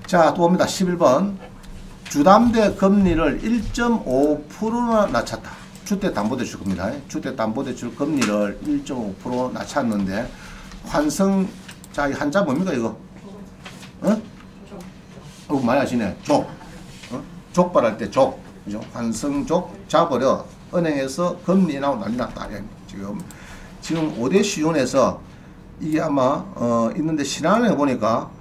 자, 또 옵니다. 11번. 주담대 금리를 1.5%나 낮췄다. 주택담보대출 겁니다. 주택담보대출 금리를 1.5% 낮췄는데 환성, 자, 이 한자 뭡니까 이거? 많이 하시네. 족. 족발할 때 족. 그죠? 환성족 잡으려 은행에서 금리 나오고 난리 났다. 지금 5대 시중에서 이게 아마 있는데 신한은행 보니까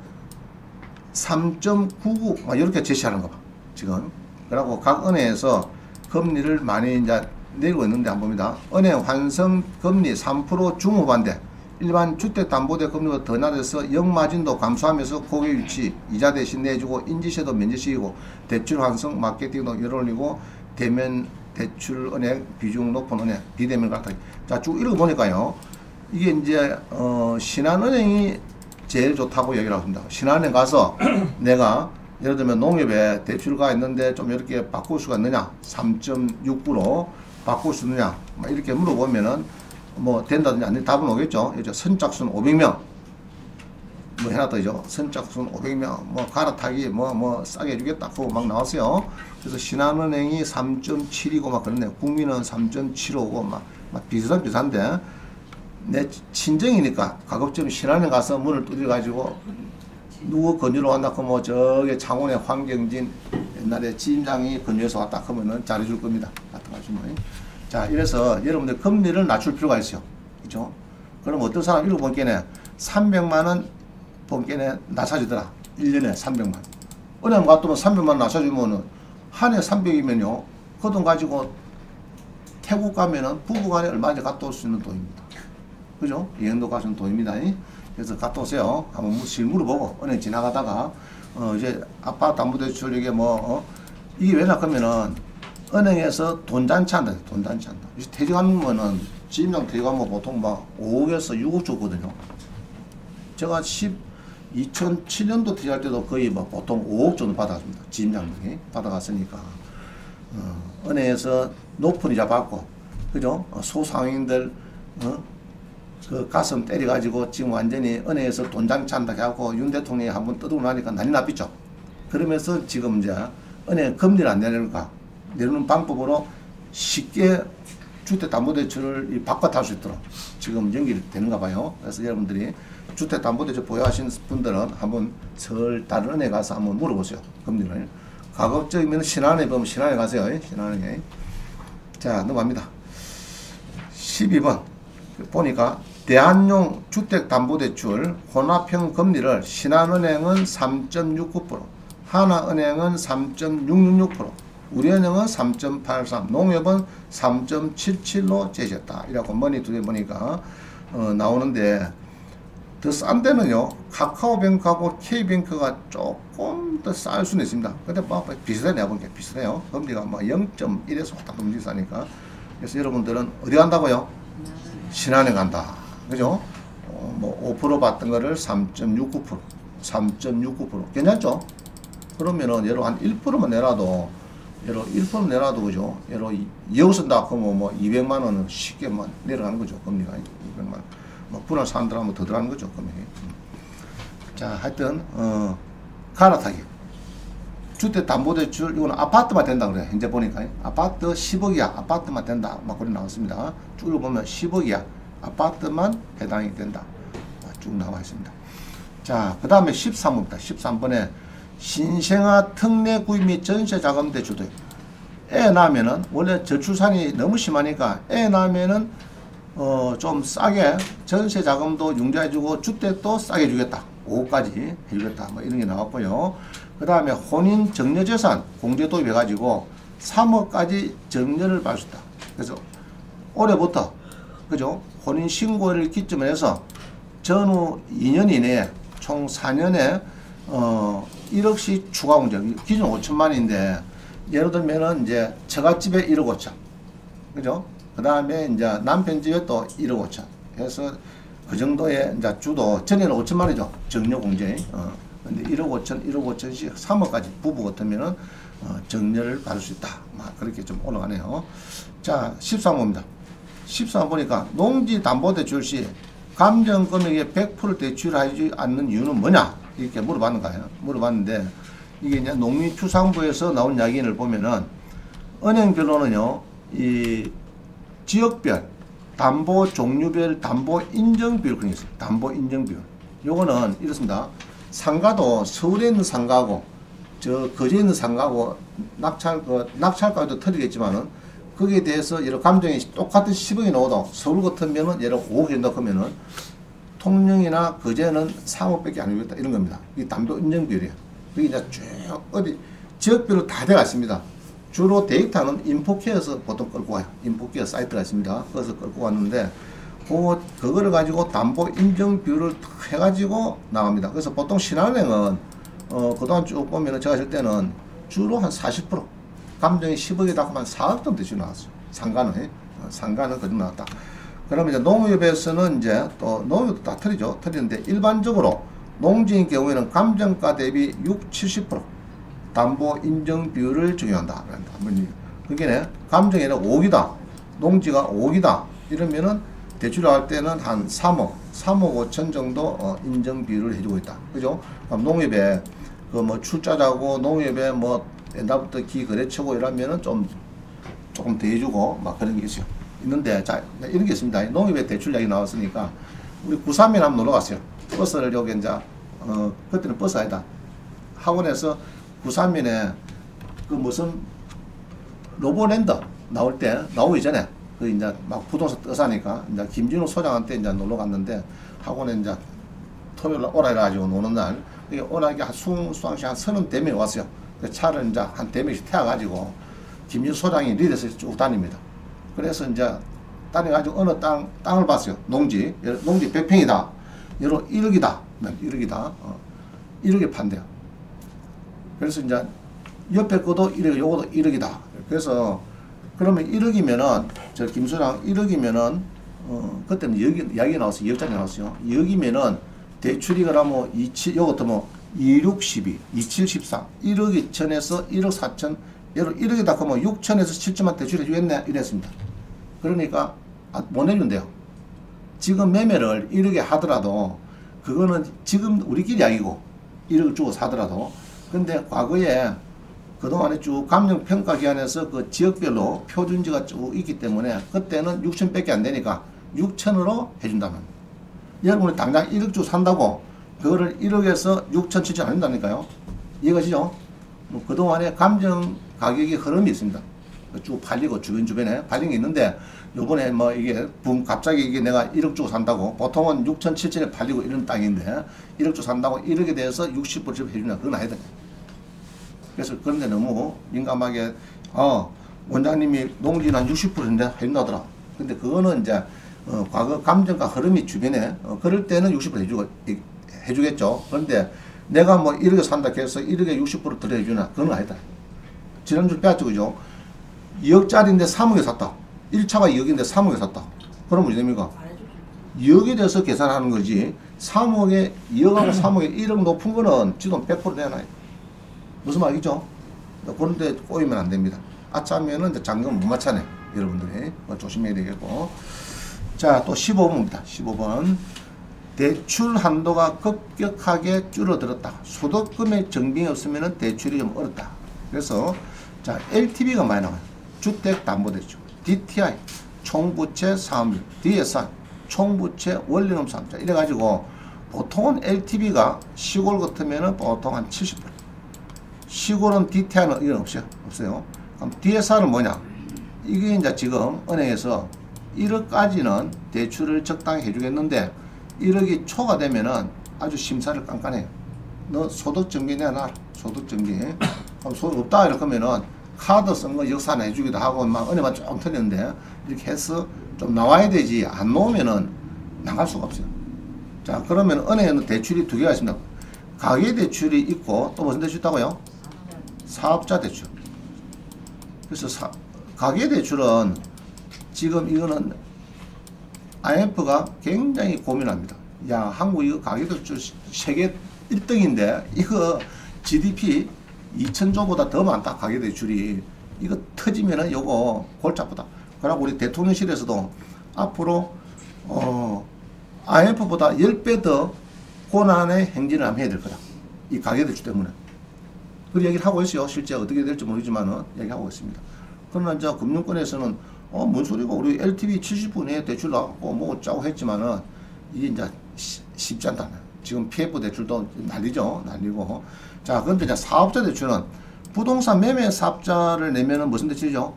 3.99 이렇게 제시하는 거 봐. 지금. 그리고 각 은행에서 금리를 많이 이제 내리고 있는데 한번 봅니다. 은행 환성 금리 3% 중후반대. 일반 주택담보대 금리가 더 낮아서 역마진도 감소하면서 고객 유치, 이자 대신 내주고 인지세도 면제시키고 대출 환성 마케팅도 열어올리고 대면 대출 은행 비중 높은 은행 비대면 같은. 자, 쭉 읽어보니까요. 이게 이제 신한은행이 제일 좋다고 얘기를 합니다. 신한은행 가서 내가 예를 들면 농협에 대출가 있는데 좀 이렇게 바꿀 수가 있느냐, 3.6%로 바꿀 수 있느냐 이렇게 물어보면은 뭐 된다든지 아니 답은 오겠죠. 이제 선착순 500명 뭐 해놨더죠. 선착순 500명 뭐 갈아타기 뭐 싸게 해주겠다 그거 막 나왔어요. 그래서 신한은행이 3.7이고 막 그러네. 국민은 3.75고 막 비슷한데 내 친정이니까 가급적 신한은행 가서 문을 두드려 가지고 누구 건조로 간다 하면 뭐 저기 창원의 황경진 옛날에 지임장이 건조해서 왔다 하면은 잘해줄 겁니다. 같은 말씀은. 자, 이래서 여러분들 금리를 낮출 필요가 있어요. 그죠? 그럼 어떤 사람 읽어본게네 300만원 본게네 낮아지더라. 1년에 300만. 은행 갔더니 300만원 낮아주면은 한 해 300이면요. 그 돈 가지고 태국 가면은 부부간에 얼마나 갔다 올 수 있는 돈입니다. 그죠? 여행도 가시는 돈입니다. 그래서 갔다 오세요. 한번 물어보고 은행 지나가다가 이제 아파트 담보대출 이게 이게 왜냐 하면은 은행에서 돈잔치 한다. 돈잔치 한다. 퇴직하면은 지임장 퇴직하면 보통 막 5억에서 6억 줬거든요. 제가 2007년도 퇴직할 때도 거의 뭐 보통 5억 정도 받았습니다. 지임장들이 받아갔으니까 은행에서 높은 이자 받고 그죠? 소상인들 그 가슴 때려가지고 지금 완전히 은행에서 돈잔치 한다 해갖고 윤 대통령이 한번 떠들고 나니까 난리 났죠. 그러면서 지금 이제 은행 금리를 안 내려니까 내놓는 방법으로 쉽게 주택담보대출을 바꿔 탈 수 있도록 지금 연결되는가 봐요. 그래서 여러분들이 주택담보대출 보유하신 분들은 한번 다른 은행에 가서 한번 물어보세요. 금리를. 가급적이면 신한은행에 보면 신한은행에 가세요. 신한은행에. 자, 넘어갑니다. 12번. 보니까 대한용 주택담보대출 혼합형 금리를 신한은행은 3.69%, 하나은행은 3.666%, 우리은행은 3.83, 농협은 3.77로 제시했다. 이라고 머니 두 개 보니까 나오는데 더 싼 데는요 카카오뱅크하고 K뱅크가 조금 더 쌀 수는 있습니다. 근데 뭐 비슷해 내가 보니까 비슷해요. 금리가 뭐 0.1에서 왔다 갔다 싸니까. 그래서 여러분들은 어디 간다고요? 신한은행 간다. 그죠? 뭐 5% 받던 거를 3.69%, 3.69% 괜찮죠? 그러면은 예로 한 1%만 내놔도 예로 1% 내놔도 그죠? 예로 2억 쓴다 그러면 뭐 200만 원은 쉽게 뭐 내려가는 거죠. 금리가 200만 원. 뭐 분할 산들하면 더 들어가는 거죠. 금리. 자, 하여튼 갈아타기. 주택담보대출 이거는 아파트만 된다 그래. 현재 보니까 아파트 10억이야. 아파트만 된다. 막 그런 나왔습니다. 쭉 보면 10억이야. 아파트만 해당이 된다. 쭉 나와 있습니다. 자, 그 다음에 13번입니다. 13번에 신생아 특례 구입 및 전세 자금 대출도 애 낳으면은 원래 저출산이 너무 심하니까 애 낳으면은 좀 싸게 전세 자금도 융자해주고 주택도 싸게 주겠다. 5억까지 해주겠다. 뭐 이런 게 나왔고요. 그 다음에 혼인 정려재산 공제 도입해가지고 3억까지 정려를 받을 수 있다. 그래서 올해부터 그죠? 혼인 신고를 기점으로 해서 전후 2년 이내에 총 4년에 1억씩 추가 공제. 기준 5천만인데 예를 들면은 이제 처갓집에 1억 5천. 그죠? 그 다음에 이제 남편 집에 또 1억 5천. 해서 그 정도의 이제 주도 전에는 5천만이죠. 정려 공제. 근데 1억 5천, 1억 5천씩 3억까지 부부 같으면은 정려를 받을 수 있다. 막 그렇게 좀 올라가네요. 자, 13호입니다. 13호 보니까 농지담보대출 시 감정금액의 100% 대출하지 않는 이유는 뭐냐? 이렇게 물어봤는 거예요. 물어봤는데 이게 이제 농림축산부에서 나온 이야기를 보면은 은행별로는요, 이 지역별, 담보 종류별, 담보 인정 비율 그런 게 있어요. 담보 인정 비율. 요거는 이렇습니다. 상가도 서울에 있는 상가하고 저 거제에 있는 상가하고 낙찰가도 틀리겠지만은 거기에 대해서 여러 감정이 똑같은 10억이 나오도 서울 같으면은 예를 5억이 된다 그러면은 통영이나 거제는 3억밖에 안 되겠다 이런 겁니다. 이 담보 인정 비율이에요. 그게 이제 쭉 어디 지역별로 다 되어 있습니다. 주로 데이터는 인포케어에서 보통 끌고 와요. 인포케어 사이트가 있습니다. 그래서 끌고 왔는데 그거를 가지고 담보 인정 비율을 해가지고 나갑니다. 그래서 보통 신한은행은 그동안 쭉 보면은 제가 했을 때는 주로 한 40% 감정이 10억에다가 한 4억 정도 대출 나왔어요. 상가는 그 정도 나왔다. 그러면 이제 농협에서는 이제 또 농협도 다 틀리죠. 틀리는데 일반적으로 농지인 경우에는 감정가 대비 70% 담보 인정 비율을 적용한다. 그게 감정에는 5억이다. 농지가 5억이다. 이러면은 대출을 할 때는 한 3억 5천 정도 인정 비율을 해주고 있다. 그죠? 그럼 농협에 그 뭐 출자자고 농협에 뭐 옛날부터 기거래처고 이러면은 조금 더 해주고 막 그런 게 있어요. 있는데 자 이런 게 있습니다. 농협에 대출 이야기 나왔으니까 우리 931 한번 놀러 갔어요. 버스를 여기 이제 그때는 버스 아니다. 학원에서 931에 그 무슨 로보랜더 나오기 전에 그 이제 막 부동산 떠사니까 이제 김진우 소장한테 이제 놀러 갔는데 학원에 이제 토요일 날 오라 해가지고 노는 날 오라게 한 수강시 한 30대명이 왔어요. 그 차를 이제 한 대명씩 태워가지고 김진우 소장이 리드해서 쭉 다닙니다. 그래서 이제 다녀가지고 어느 땅을 봤어요. 농지 100평이다. 여러 1억이다. 1억에 판대요. 그래서 이제 옆에 것도 1억, 요것도 1억이다. 그래서 그러면 1억이면은 저 김수랑 1억이면은 그때는 이야기 나왔어요. 2억짜리 나왔어요. 2억이면은 대출이 그러면 요것도 뭐 26, 12, 27, 13 1억 2천에서 1억 4천 예로 1억에다 그러면 6천에서 7천만 대출해 주겠네 이랬습니다. 그러니까 못 내준대요. 지금 매매를 1억에 하더라도 그거는 지금 우리끼리 이야기고 1억을 주고 사더라도 근데 과거에 그동안에 쭉 감정평가기관에서 그 지역별로 표준지가 쭉 있기 때문에 그때는 6천밖에 안 되니까 6천으로 해준다면 여러분이 당장 1억 주고 산다고 그거를 1억에서 6천 7천 안 된다니까요. 이해가시죠? 뭐 그동안에 감정 가격이 흐름이 있습니다. 쭉 팔리고 주변에 팔린 게 있는데 요번에 뭐 이게 갑자기 이게 내가 1억 주고 산다고 보통은 6천 7천에 팔리고 이런 땅인데 1억 주고 산다고 1억에 대해서 60% 해주냐 그건 아니다. 그래서 그런데 너무 민감하게 원장님이 농지는 한 60%인데 해준다더라. 근데 그거는 이제 과거 감정과 흐름이 주변에 그럴 때는 60% 해주겠죠. 그런데 내가 뭐 1억에 산다 해서 1억에 60% 더 해주나 그건 아니다. 지난주 빼앗죠 그죠? 2억짜리인데 3억에 샀다. 1차가 2억인데 3억에 샀다. 그럼 뭐지 됩니까? 2억에 대해서 계산하는 거지 3억에 2억하고 3억에 1억 높은 거는 지금 100% 내놔요. 무슨 말이죠? 그런데 꼬이면 안 됩니다. 아차하면은 이제 잔금 못 맞차네. 여러분들이 조심해야 되겠고. 자, 또 15번입니다. 15번. 대출 한도가 급격하게 줄어들었다. 소득금액 증빙이 없으면 대출이 좀 어렵다. 그래서 자, LTV가 많이 나와요. 주택담보대출, DTI, 총부채 사업률, DSR, 총부채 원리금 사업. 자, 이래가지고 보통은 LTV가 시골 같으면은 보통 한 70%. 시골은 DTI는 이건 없어요. 그럼 DSR은 뭐냐? 이게 이제 지금 은행에서 1억까지는 대출을 적당히 해주겠는데 1억이 초과 되면은 아주 심사를 깐깐해요. 너 소득 증빙 내놔. 소득 증빙. 그럼 소득 없다 이렇게 하면은 카드 쓴 거 역산 해주기도 하고 막 은행만 좀 틀렸는데 이렇게 해서 좀 나와야 되지 안 나오면은 나갈 수가 없어요. 자 그러면 은행에는 대출이 두 개가 있습니다. 가계 대출이 있고 또 무슨 대출 있다고요? 사업자 대출. 그래서 가계 대출은 지금 이거는 IMF가 굉장히 고민합니다. 야 한국 이거 가계 대출 세계 1등인데 이거 GDP 2천조보다 더 많다. 가계 대출이 이거 터지면은 요거 골치 아프다. 그러고 우리 대통령실에서도 앞으로 IMF보다 10배 더 고난의 행진을 한번 해야 될 거다. 이 가계대출 때문에. 그 얘기를 하고 있어요. 실제 어떻게 될지 모르지만은 얘기하고 있습니다. 그러나 이제 금융권에서는 뭔 소리고 우리 LTV 70분에 대출 나왔고 뭐 어쩌고 했지만은 이게 이제 쉽지 않다. 지금 PF 대출도 난리죠. 난리고. 자, 그런데 이제 사업자 대출은 부동산 매매 사업자를 내면은 무슨 대출이죠?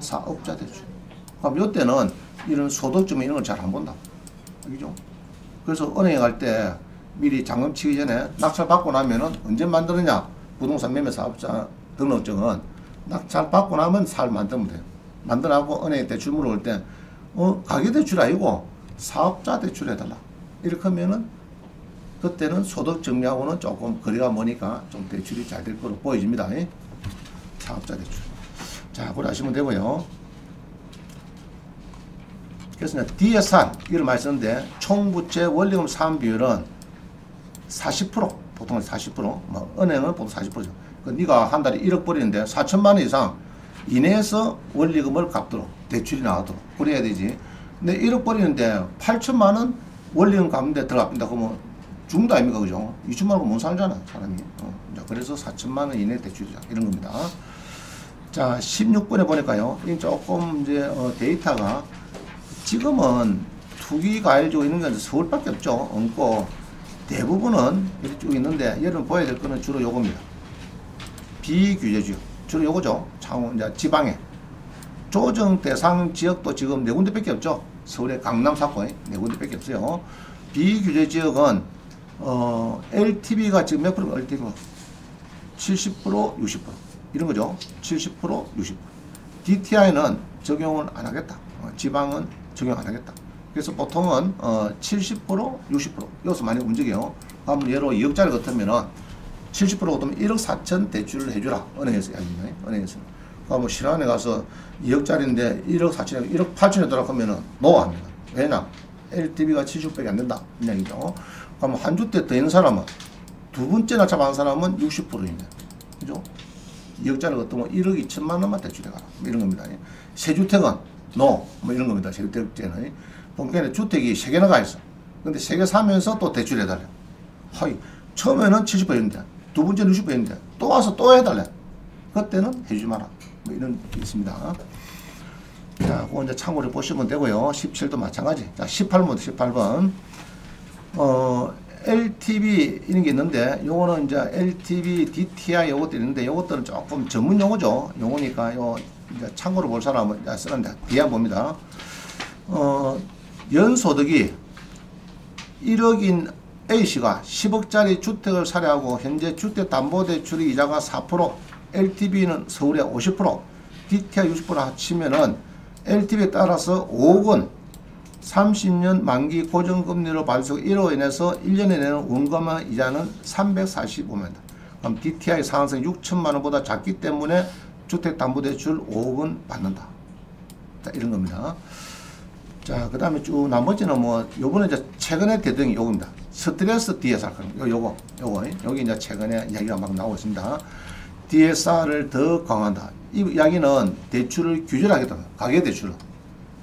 사업자 대출. 그럼 이때는 이런 소득점 이런 걸 잘 안 본다. 알겠죠? 그래서 은행에 갈 때 미리 잔금 치기 전에 낙찰 받고 나면은 언제 만드느냐? 부동산 매매 사업자 등록증은 낙찰 받고 나면 살 만들면 돼요. 만들어하고 은행에 대출 물어볼 때, 가계대출 아니고 사업자 대출 해달라. 이렇게 하면은 그때는 소득 증명하고는 조금 거리가 머니까 좀 대출이 잘 될 거로 보여집니다. 사업자 대출. 자, 그걸 아시면 되고요. 그래서 이제 DSR, 이걸 많이 쓰는데, 총부채 원리금 상환 비율은 40%, 보통 40%, 뭐, 은행은 보통 40%죠. 그 네가 한 달에 1억 벌이는데 4천만 원 이상 이내에서 원리금을 갚도록, 대출이 나오도록, 그래야 되지. 근데 1억 벌이는데 8천만 원 원리금 갚는데 들어갑니다. 그러면 죽는다 아닙니까? 그죠? 2천만 원 못 살잖아, 사람이. 그래서 4천만 원 이내 대출이자. 이런 겁니다. 자, 16번에 보니까요. 이 조금 이제 데이터가 지금은 투기 과일 주고 있는 건 서울밖에 없죠. 없고 대부분은 이렇게 쭉 있는데 여러분 보여야 될 거는 주로 요겁니다. 비규제지역. 주로 요거죠. 창원, 이제 지방에. 조정 대상 지역도 지금 4군데밖에 없죠. 서울의 강남 사건 4군데밖에 없어요. 비규제 지역은 LTV가 지금 몇 프로가 LTV가 70% 60% 이런 거죠. 70% 60%. DTI는 적용을 안 하겠다. 지방은 적용 안 하겠다. 그래서 보통은 70% 60% 여기서 많이 움직여요. 한번 예로 2억짜리 같으면은 70% 같으면 1억 4천 대출을 해주라. 은행에서 이야기입니다. 은행에서. 그러면 신한에 가서 2억짜리인데 1억 4천에 1억 8천에 들어가면은 노합니다. 왜냐? LTV가 70%밖에 안 된다. 이 얘기죠. 그러면 한 주택 더 있는 사람은 두 번째 낙찰 받은 사람은 60%입니다. 그죠? 2억짜리 같으면 1억 2천만 원만 대출해가라. 뭐 이런 겁니다. 세 주택은 뭐 이런 겁니다. 세 주택제는. 본격에 주택이 3개나 가 있어. 근데 3개 사면서 또 대출해달래. 하이, 처음에는 70%였는데, 두 번째는 60%였는데, 또 와서 또 해달래. 그때는 해주지 마라. 뭐 이런 게 있습니다. 자, 그거 이제 참고를 보시면 되고요. 17도 마찬가지. 자, 18번, 18번. LTV 이런 게 있는데, 요거는 이제 LTV, DTI 요것도 있는데, 요것들은 조금 전문 용어죠. 용어니까 요 이제 참고로 볼 사람은 쓰는데, 뒤에 한번 봅니다. 연소득이 1억인 A씨가 10억짜리 주택을 사려고 현재 주택담보대출의 이자가 4%, LTV는 서울에 50%, DTI 60% 합치면은 LTV에 따라서 5억은 30년 만기 고정금리로 받을 1억에 인해서 1년에 내는 원금의 이자는 345만원. 그럼 DTI 상한선 6천만원보다 작기 때문에 주택담보대출 5억은 받는다. 자, 이런 겁니다. 자, 그 다음에 쭉 나머지는 뭐 요번에 이제 최근에 대등이 요겁니다. 스트레스 DSR 요거 여기 이제 최근에 이야기가 막 나오고 있습니다. DSR을 더 강화한다. 이 이야기는 대출을 규제를 하겠다.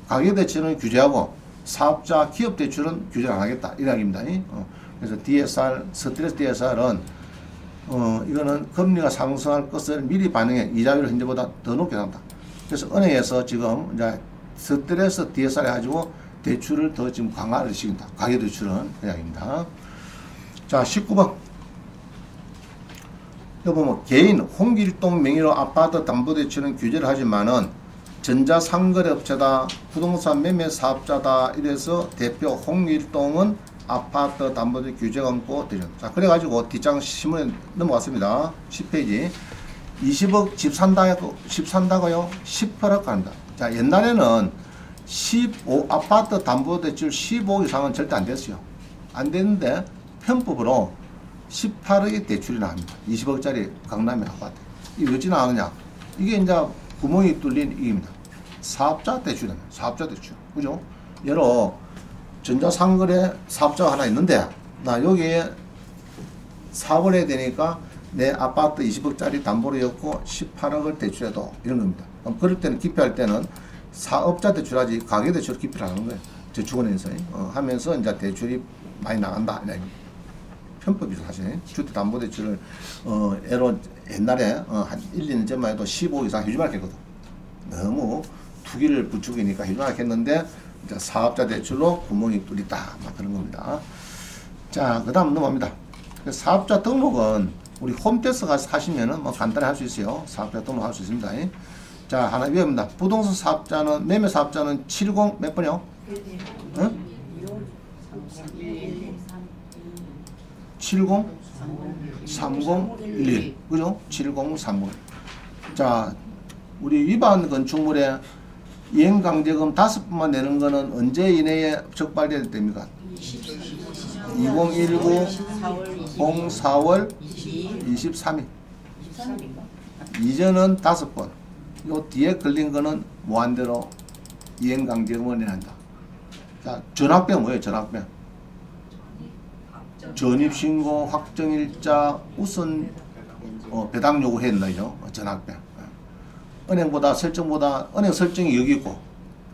가계대출은 규제하고 사업자 기업 대출은 규제를 안 하겠다. 이 이야기입니다. 그래서 DSR 스트레스 DSR은 이거는 금리가 상승할 것을 미리 반영해 이자율을 현재보다 더 높게 한다. 그래서 은행에서 지금 이제 스트레스 DSR 해가지고 대출을 더 지금 강화를 시킨다. 가계대출은 그 이야기입니다. 자, 19번. 여기 보면 개인 홍길동 명의로 아파트 담보대출은 규제를 하지만은 전자상거래업체다, 부동산 매매 사업자다 이래서 대표 홍길동은 아파트 담보대출 규제가 없고 되죠. 자, 그래가지고 뒷장 신문에 넘어갔습니다. 10페이지. 20억 집 산다고요? 18억 합니다. 자, 옛날에는 아파트 담보대출 15억 이상은 절대 안 됐어요. 안 됐는데 편법으로 18억의 대출이 나옵니다. 20억짜리 강남의 아파트. 이게 어찌 나오느냐? 이게 이제 구멍이 뚫린 이입니다. 사업자 대출입니다. 사업자 대출. 그죠? 예로 전자상거래 사업자가 하나 있는데 나 여기에 사업을 해야 되니까 내 아파트 20억짜리 담보로였고 18억을 대출해도 이런 겁니다. 그럼 그럴 때는 기피할 때는 사업자 대출하지 가계대출 기피를 하는 거예요. 저축은행에서 하면서 이제 대출이 많이 나간다. 편법이죠 사실. 주택담보대출을 애로 옛날에 한 1, 2년 전만 해도 15 이상 해주지 말겠거든. 너무 투기를 부추기니까 해주지 말겠는데 이제 사업자 대출로 구멍이 뚫리다 막 그런 겁니다. 자, 그 다음 넘어갑니다. 사업자 등록은 우리 홈택스 가서 하시면은 뭐 간단히 할 수 있어요. 사업자 등록 할 수 있습니다. 자, 하나 위험입니다. 부동산 사업자는, 매매 사업자는 70 몇 번이요? 응? 70 3011 그죠? 70 30. 자, 우리 위반 건축물에 이행강제금 5번만 내는 거는 언제 이내에 적발돼야 됩니까? 2019 04월 23일. 이전은 5번. 요 뒤에 걸린 거는 무한대로 이행강제금을 내야 한다. 자, 전학병 뭐예요? 전학병. 전입신고, 확정일자, 우선 배당 요구해야 된다. 이죠? 전학병. 은행보다 설정보다, 은행 설정이 여기 있고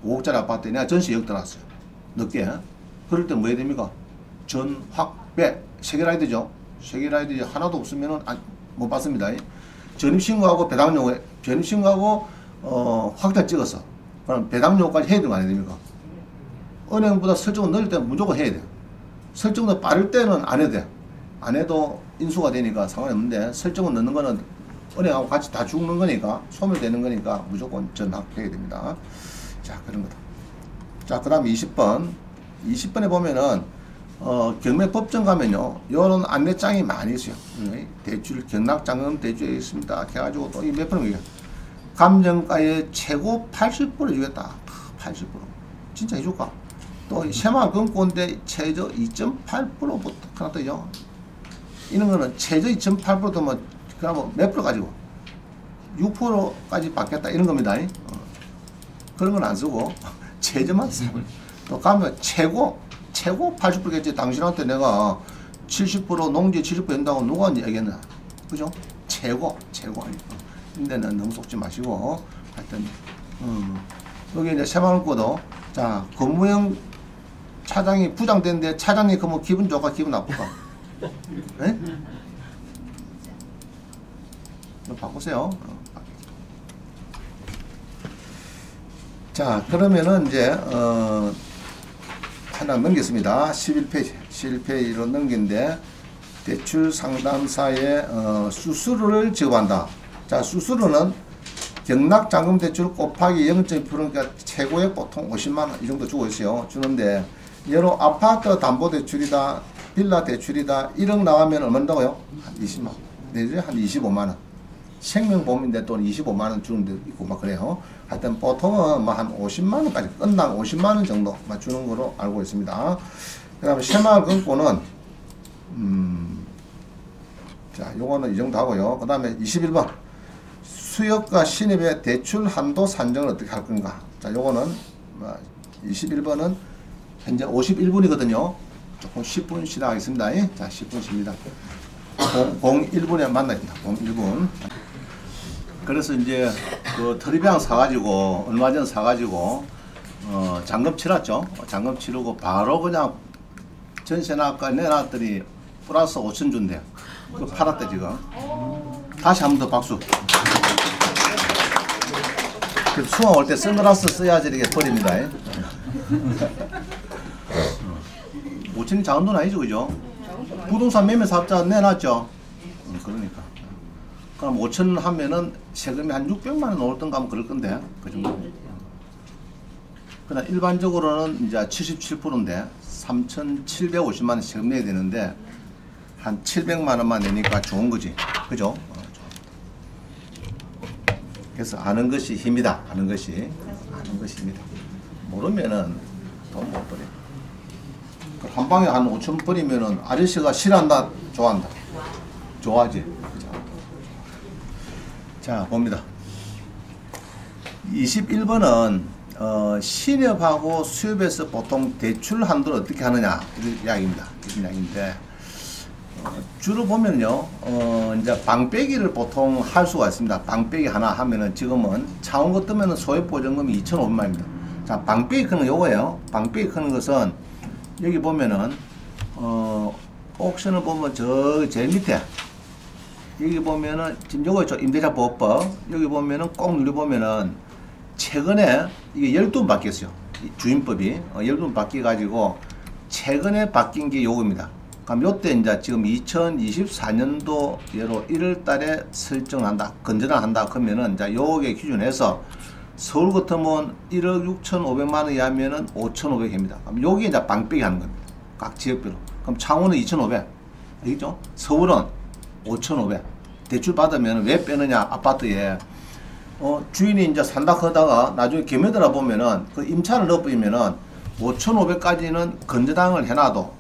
5억짜리 아파트에 내가 전세 여기 들어왔어요. 늦게. 그럴 때 뭐 해야 됩니까? 전, 확, 배. 세 개라 해야 되죠? 세 개라 해야 되죠? 하나도 없으면은 못 받습니다. 전입신고하고 배당 요구, 전입신고하고 확정 찍었어. 그럼 배당 요구까지 해야 되는 거 아닙니까? 은행보다 설정을 넣을 때는 무조건 해야 돼요. 설정도 빠를 때는 안 해도 돼. 안 해도 인수가 되니까 상관이 없는데 설정을 넣는 거는 은행하고 같이 다 죽는 거니까 소멸되는 거니까 무조건 전학해야 됩니다. 자, 그런 거다. 자, 그 다음 20번. 20번에 보면은 경매 법정 가면요, 요런 안내장이 많이 있어요. 대출 경락장은 대출에 있습니다. 해가지고 또 이 몇 프로 이게 감정가의 최고 80% 주겠다. 80%. 진짜 해줄까? 또 새마을금고인데 최저 2.8%부터 하나 떠요. 이런 거는 최저 2.8% 더면 그러면 몇 프로 가지고 6%까지 받겠다 이런 겁니다. 그런 건 안 쓰고 최저만 쓰고 또 가면 최고 80%겠지. 당신한테 내가 70% 농지 70% 된다고 누가 얘기했나? 그죠? 최고 근데는 너무 속지 마시고 하여튼 여기 이제 새마을고도 자, 권무영 차장이 부장됐는데 차장님 그러면 기분 좋을까 기분 나쁠까? 네? 바꾸세요. 자, 그러면은 이제 하나 넘겼습니다. 11페이지로 넘긴데 대출 상담사의 수수료를 지급한다. 자, 수수료는 경락자금 대출 곱하기 0.2%니까 최고의 보통 50만원 이 정도 주고 있어요. 주는데 여러 아파트 담보대출이다, 빌라 대출이다 1억 나가면 얼마인다고요? 한 20만원 내지 한 25만원. 생명보험인데 또 25만원 주는 데 있고 막 그래요. 하여튼 보통은 뭐 한 50만원까지 끝나고 50만원 정도 주는 거로 알고 있습니다. 그 다음에 새마을금고는 자, 요거는 이 정도 하고요. 그 다음에 21번 수역과 신입의 대출 한도 산정을 어떻게 할 건가. 자, 요거는 21번은 현재 51분이거든요. 조금 10분 쉬다 하겠습니다. 자, 10분 쉽니다. 01분에 만나겠다. 01분. 그래서 이제 그 트리비앙 사가지고 얼마 전 사가지고 잔금 치렀죠. 잔금 치르고 바로 그냥 전세나가 내놨더니 플러스 5천 준대. 그 팔았대 지금. 다시 한 번 더 박수. 수강 올 때 선글라스 써야지 이렇게 버립니다. 5천이 작은 돈 아니죠, 그죠? 부동산 매매 사업자 내놨죠. 그러니까. 그럼 5천 하면은 세금이 한 600만 원 나올던가 하면 그럴 건데, 그 정도. 그러나 일반적으로는 이제 77%인데 3,750만 원 세금 내야 되는데 한 700만 원만 내니까 좋은 거지, 그죠? 그래서 아는 것이 힘이다. 아는 것이 힘이다. 모르면은 돈 못 버려. 한 방에 한 5천 버리면은 아저씨가 싫어한다, 좋아한다? 좋아하지. 그죠? 자, 봅니다. 21번은 신협하고 수협에서 보통 대출 한도를 어떻게 하느냐 이런 이야기입니다. 이런 이야기인데 주로 보면요, 이제 방빼기를 보통 할 수가 있습니다. 방빼기 하나 하면은 지금은 차원거 뜨면은 소액보증금이 2,500만원입니다. 자, 방빼기 크는 요거예요. 방빼기 크는 것은 여기 보면은 옥션을 보면 저 제일 밑에 여기 보면은 지금 요거 있죠. 임대차 보호법 여기 보면은 꼭 눌러보면은 최근에 이게 12번 바뀌었어요. 주임법이 12번 바뀌어 가지고 최근에 바뀐 게 요겁니다. 그럼 요때 이제 지금 2024년도 예로 1월 달에 설정한다. 건전을 한다. 그러면은 이제 요게 기준에서 서울 같으면 1억 6,500만 원 이하면은 5,500입니다. 그럼 요게 이제 방빼기 하는 겁니다. 각 지역별로. 그럼 창원은 2,500. 알겠죠? 서울은 5,500. 대출 받으면 왜 빼느냐? 아파트에 주인이 이제 산다 하다가 나중에 개매들어 보면은 그 임차를 넣어버리면은 5,500까지는 건저당을 해놔도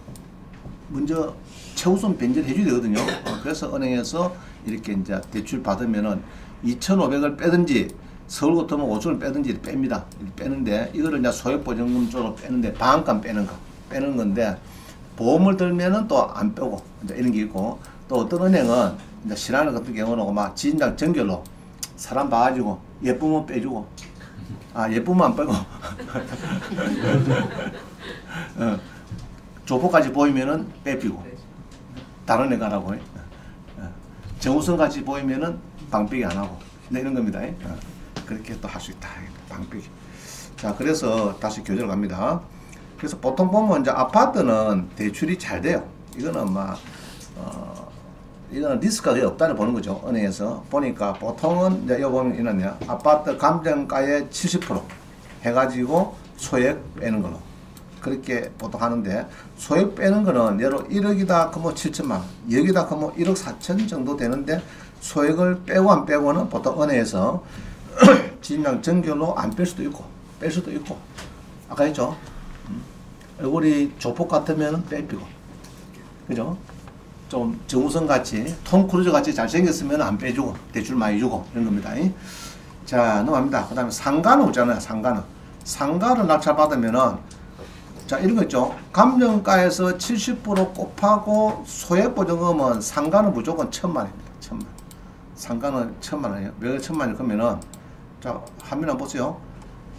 먼저 최우선 변제를 해줘야 되거든요. 그래서 은행에서 이렇게 이제 대출 받으면은 2,500을 빼든지 서울 같으면 5,000을 빼든지 뺍니다. 빼는데 이거를 이제 소액보증금 쪽으로 빼는데 반값 빼는 건데 보험을 들면은 또 안 빼고 이제 이런 게 있고 또 어떤 은행은 이제 신한은행 같은 경우는 막 지인장 정결로 사람 봐가지고 예쁘면 빼주고 예쁘면 안 빼고 조폭까지 보이면은 빼피고 다른 애 가라고 정우성같이 보이면은 방빼기 안 하고 이런 겁니다. 그렇게 또 할 수 있다. 방빼기. 자, 그래서 다시 교재로 갑니다. 그래서 보통 보면 이제 아파트는 대출이 잘 돼요. 이거는 막 이거는 리스크가 거의 없다를 보는 거죠. 은행에서 보니까 보통은 이제 여기 보면 이는요. 아파트 감정가의 70% 해가지고 소액 빼는 걸로 그렇게 보통 하는데 소액 빼는 거는 예로 1억이다 그뭐 7천만 원, 여기다 그뭐 1억 4천 정도 되는데 소액을 빼고 안 빼고는 보통 은행에서 진작 정결로 안 뺄 수도 있고 뺄 수도 있고 아까 했죠. 얼굴이 조폭 같으면 빼피고 그죠? 좀 정우성 같이 톰 크루즈 같이 잘생겼으면 안 빼주고 대출 많이 주고 이런 겁니다. 자, 넘어갑니다. 그 다음에 상가는 없잖아요. 상가를 낙찰받으면은 자, 이런 거 있죠. 감정가에서 70% 곱하고 소액보증금은 상가는 무조건 1,000만원입니다. 1,000만. 상가는 1,000만원이에요. 왜 1,000만원이 그러면은 자, 화면 한번 보세요.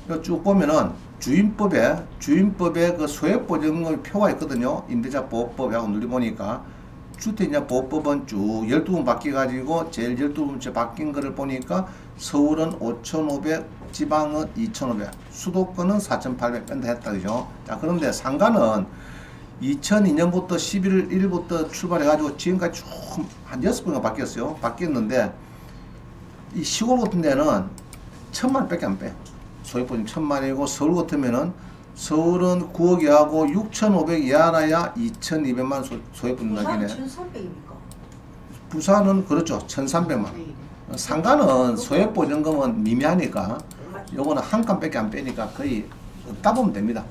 이거 쭉 보면은 주임법에 그 소액보증금 표가 있거든요. 임대차 보호법하고 눌러보니까 주택임대 보호법은 쭉 12번 바뀌어가지고 제일 12번째 바뀐 거를 보니까 서울은 5,500, 지방은 2,500, 수도권은 4,800 뺀다 했다. 그죠? 자, 그런데 상가는 2002년부터 11월 1일부터 출발해가지고 지금까지 쭉 한 6번가 바뀌었어요. 바뀌었는데 이 시골 같은 데는 1,000만 밖에 안 빼요. 소액보증 1,000만이고 서울 같으면은 서울은 9억 이하고 6,500 이하라야 2,200만 소액보증 나기네. 부산 1,300입니까? 부산은 그렇죠. 1,300만. 상가는 소액보증금은 미미하니까 요거는 한 칸밖에 안 빼니까 거의 없다 보면 됩니다.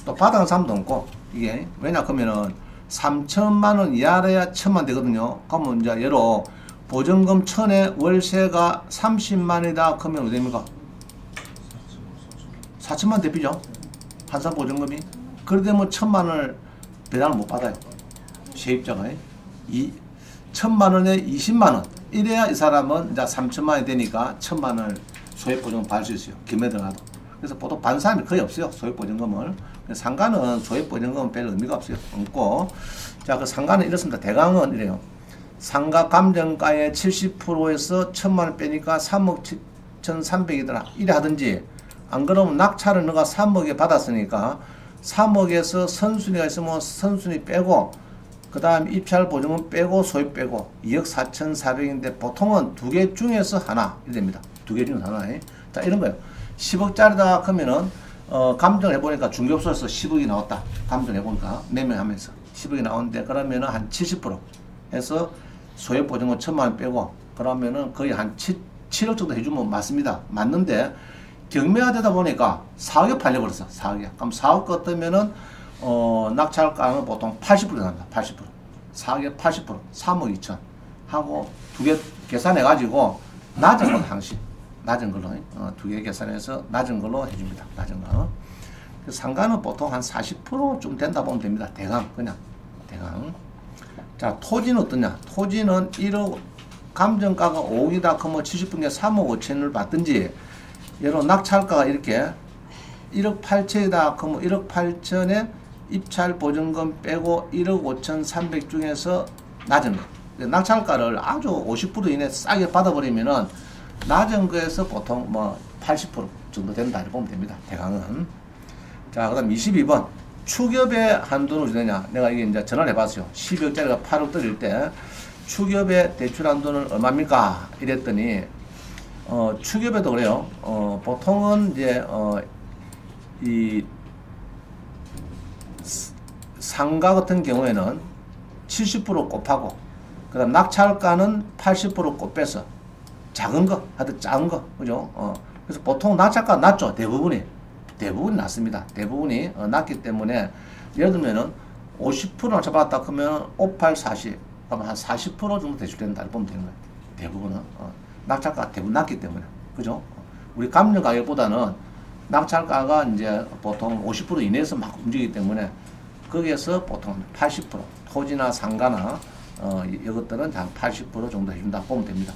또 받아간 사람도 없고 이게 왜냐 그러면은 3천만 원 이하라야 1,000만 되거든요. 그러면 이제 예로 보증금 1,000에 월세가 30만이다 그러면 어디 됩니까? 4천만 대피죠. 한산 보증금이. 그러되면 1,000만 원을 배당을 못 받아요. 세입자가. 1,000만 원에 20만 원. 이래야 이 사람은 이제 3천만 원이 되니까 1,000만 원을 소액보증금 받을 수 있어요. 김에 들어가도. 그래서 보통 받는 사람이 거의 없어요. 소액보증금을. 상가는 소액보증금은 별 의미가 없어요. 없고. 자, 그 상가는 이렇습니다. 대강은 이래요. 상가 감정가의 70%에서 1,000만 원 빼니까 3억 7,300이더라. 이래 하든지 안 그러면 낙찰을 너가 3억에 받았으니까 3억에서 선순위가 있으면 선순위 빼고 그 다음 입찰 보증금 빼고 소액 빼고 2억 4,400인데 보통은 두 개 중에서 하나 이래 됩니다. 두 개 중에서 하나. 자, 이런 거예요. 10억짜리다 그러면은 감정을 해보니까 중개업소에서 10억이 나왔다. 감정을 해보니까 매매하면서 10억이 나오는데 그러면은 한 70% 해서 소액 보증금 1,000만 원 빼고 그러면은 거의 한 7억 정도 해주면 맞습니다. 맞는데 경매가 되다 보니까 4억에 팔려버렸어. 4억에. 그럼 4억 같으면은 낙찰가는 보통 80% 납니다. 80%. 4억에 80%. 3억 2천 하고 두 개 계산해 가지고 낮은 걸로 항시 낮은 걸로 두 개 계산해서 낮은 걸로 해줍니다. 낮은 거. 상가는 보통 한 40%좀 된다 보면 됩니다. 대강 그냥 대강. 자, 토지는 어떠냐? 토지는 1억 감정가가 5억이다 그러면 70분에 3억 5천을 받든지 예로 낙찰가가 이렇게 1억 8천이다 그러면 1억 8천에 입찰 보증금 빼고 1억 5,300 중에서 낮은 거. 낙찰가를 아주 50% 이내 싸게 받아버리면은 낮은 거에서 보통 뭐 80% 정도 된다 이렇게 보면 됩니다. 대강은. 자, 그 다음 22번. 추ገብ의 한도는 어떻게 되냐? 내가 이게 이제 전화를 해봤어요. 12억짜리가 8억 떨어질 때 추겹의 대출 한도는 얼마입니까? 이랬더니, 추겹에도 그래요. 보통은 이제, 이 상가 같은 경우에는 70% 곱하고, 그 다음 낙찰가는 80% 곱빼서 작은 거, 하여튼 작은 거, 그죠? 그래서 보통 낙찰가 낮죠. 대부분이 낮습니다. 대부분이 낮기 때문에, 예를 들면은 50% 낙찰받았다 그러면 58, 40, 그러면 한 40% 정도 대출된다 보면 되는 거예요. 대부분은 낙찰가가 대부분 낮기 때문에, 그죠? 우리 감정 가격보다는 낙찰가가 이제 보통 50% 이내에서 막 움직이기 때문에 거기에서 보통 80% 토지나 상가나 이것들은 한 80% 정도 해준다 보면 됩니다.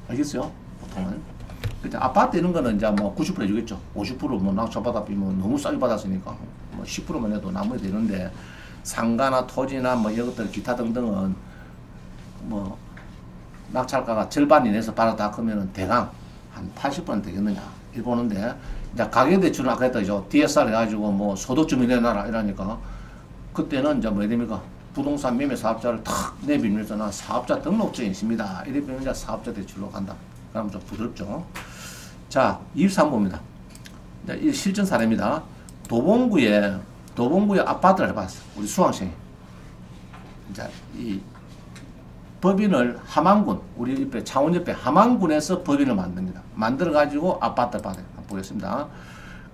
알겠어요? 보통은. 그때 아파트 이런 거는 이제 뭐 90% 해주겠죠. 50%뭐 낙찰받았으면 너무 싸게 받았으니까 뭐 10%만 해도 나머지 되는데, 상가나 토지나 뭐 이것들 기타 등등은 뭐 낙찰가가 절반 이내에서 받았다 그러면은 대강 한 80% 되겠느냐 이렇게 보는데, 이제 가계대출은 아까 했다죠. DSR 해가지고 뭐 소득 좀 내놔라 이러니까, 그때는 이제 뭐 됩니까? 부동산 매매 사업자를 탁 내밀면서 나 사업자 등록증이 있습니다. 이러면 이제 사업자 대출로 간다. 그럼 좀 부드럽죠. 자, 23번입니다. 이 실전 사례입니다. 도봉구에 아파트를 해봤어. 우리 수강생이. 이제 이 법인을 함안군, 우리 옆에 창원 옆에 함안군에서 법인을 만듭니다. 만들어가지고 아파트를 받아요. 보겠습니다.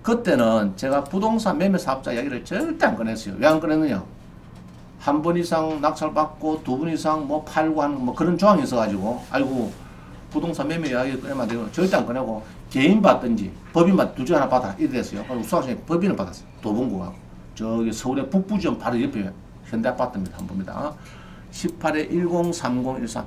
그때는 제가 부동산 매매 사업자 이야기를 절대 안 꺼냈어요. 왜 안 꺼냈느냐? 한 번 이상 낙찰받고 두 번 이상 뭐 팔고 하는 뭐 그런 조항이 있어가지고, 아이고 부동산 매매 이야기 꺼내면 되고 절대 안 꺼내고 개인 받든지 법인 받 둘 중에 하나 받아 이래 됐어요. 그리고 수강생이 법인을 받았어요. 도봉구가 저기 서울의 북부지역 바로 옆에 현대 아파트입니다. 한번 봅니다. 18에 103013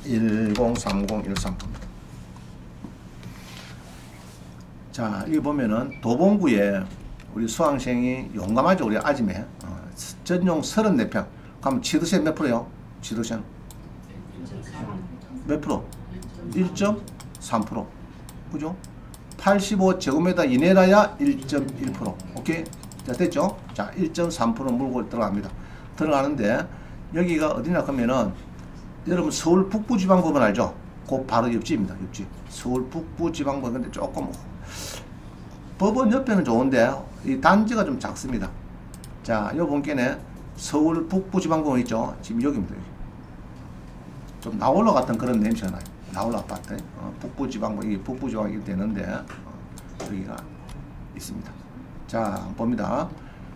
103013입니다. 자, 여기 보면은 도봉구에 우리 수강생이 용감하죠. 우리 아지매 전용 34평 그럼 취득세 몇 프로요? 취득세 몇 프로? 1.3%. 그죠? 85제곱미터 이내라야 1.1%. 오케이? 자, 됐죠? 자, 1.3% 물고 들어갑니다. 들어가는데 여기가 어디냐 그러면은 여러분 서울 북부지방법은 알죠? 그 바로 옆집입니다. 옆집. 서울 북부지방법. 근데 조금 법원 옆에는 좋은데 이 단지가 좀 작습니다. 자, 요 본께는 서울 북부지방법원 있죠? 지금 여기입니다. 좀 나홀로 같은 그런 냄새가 나요. 나홀로 아파트. 북부지방법, 이 북부지방이 되는데 여기가 있습니다. 자, 봅니다.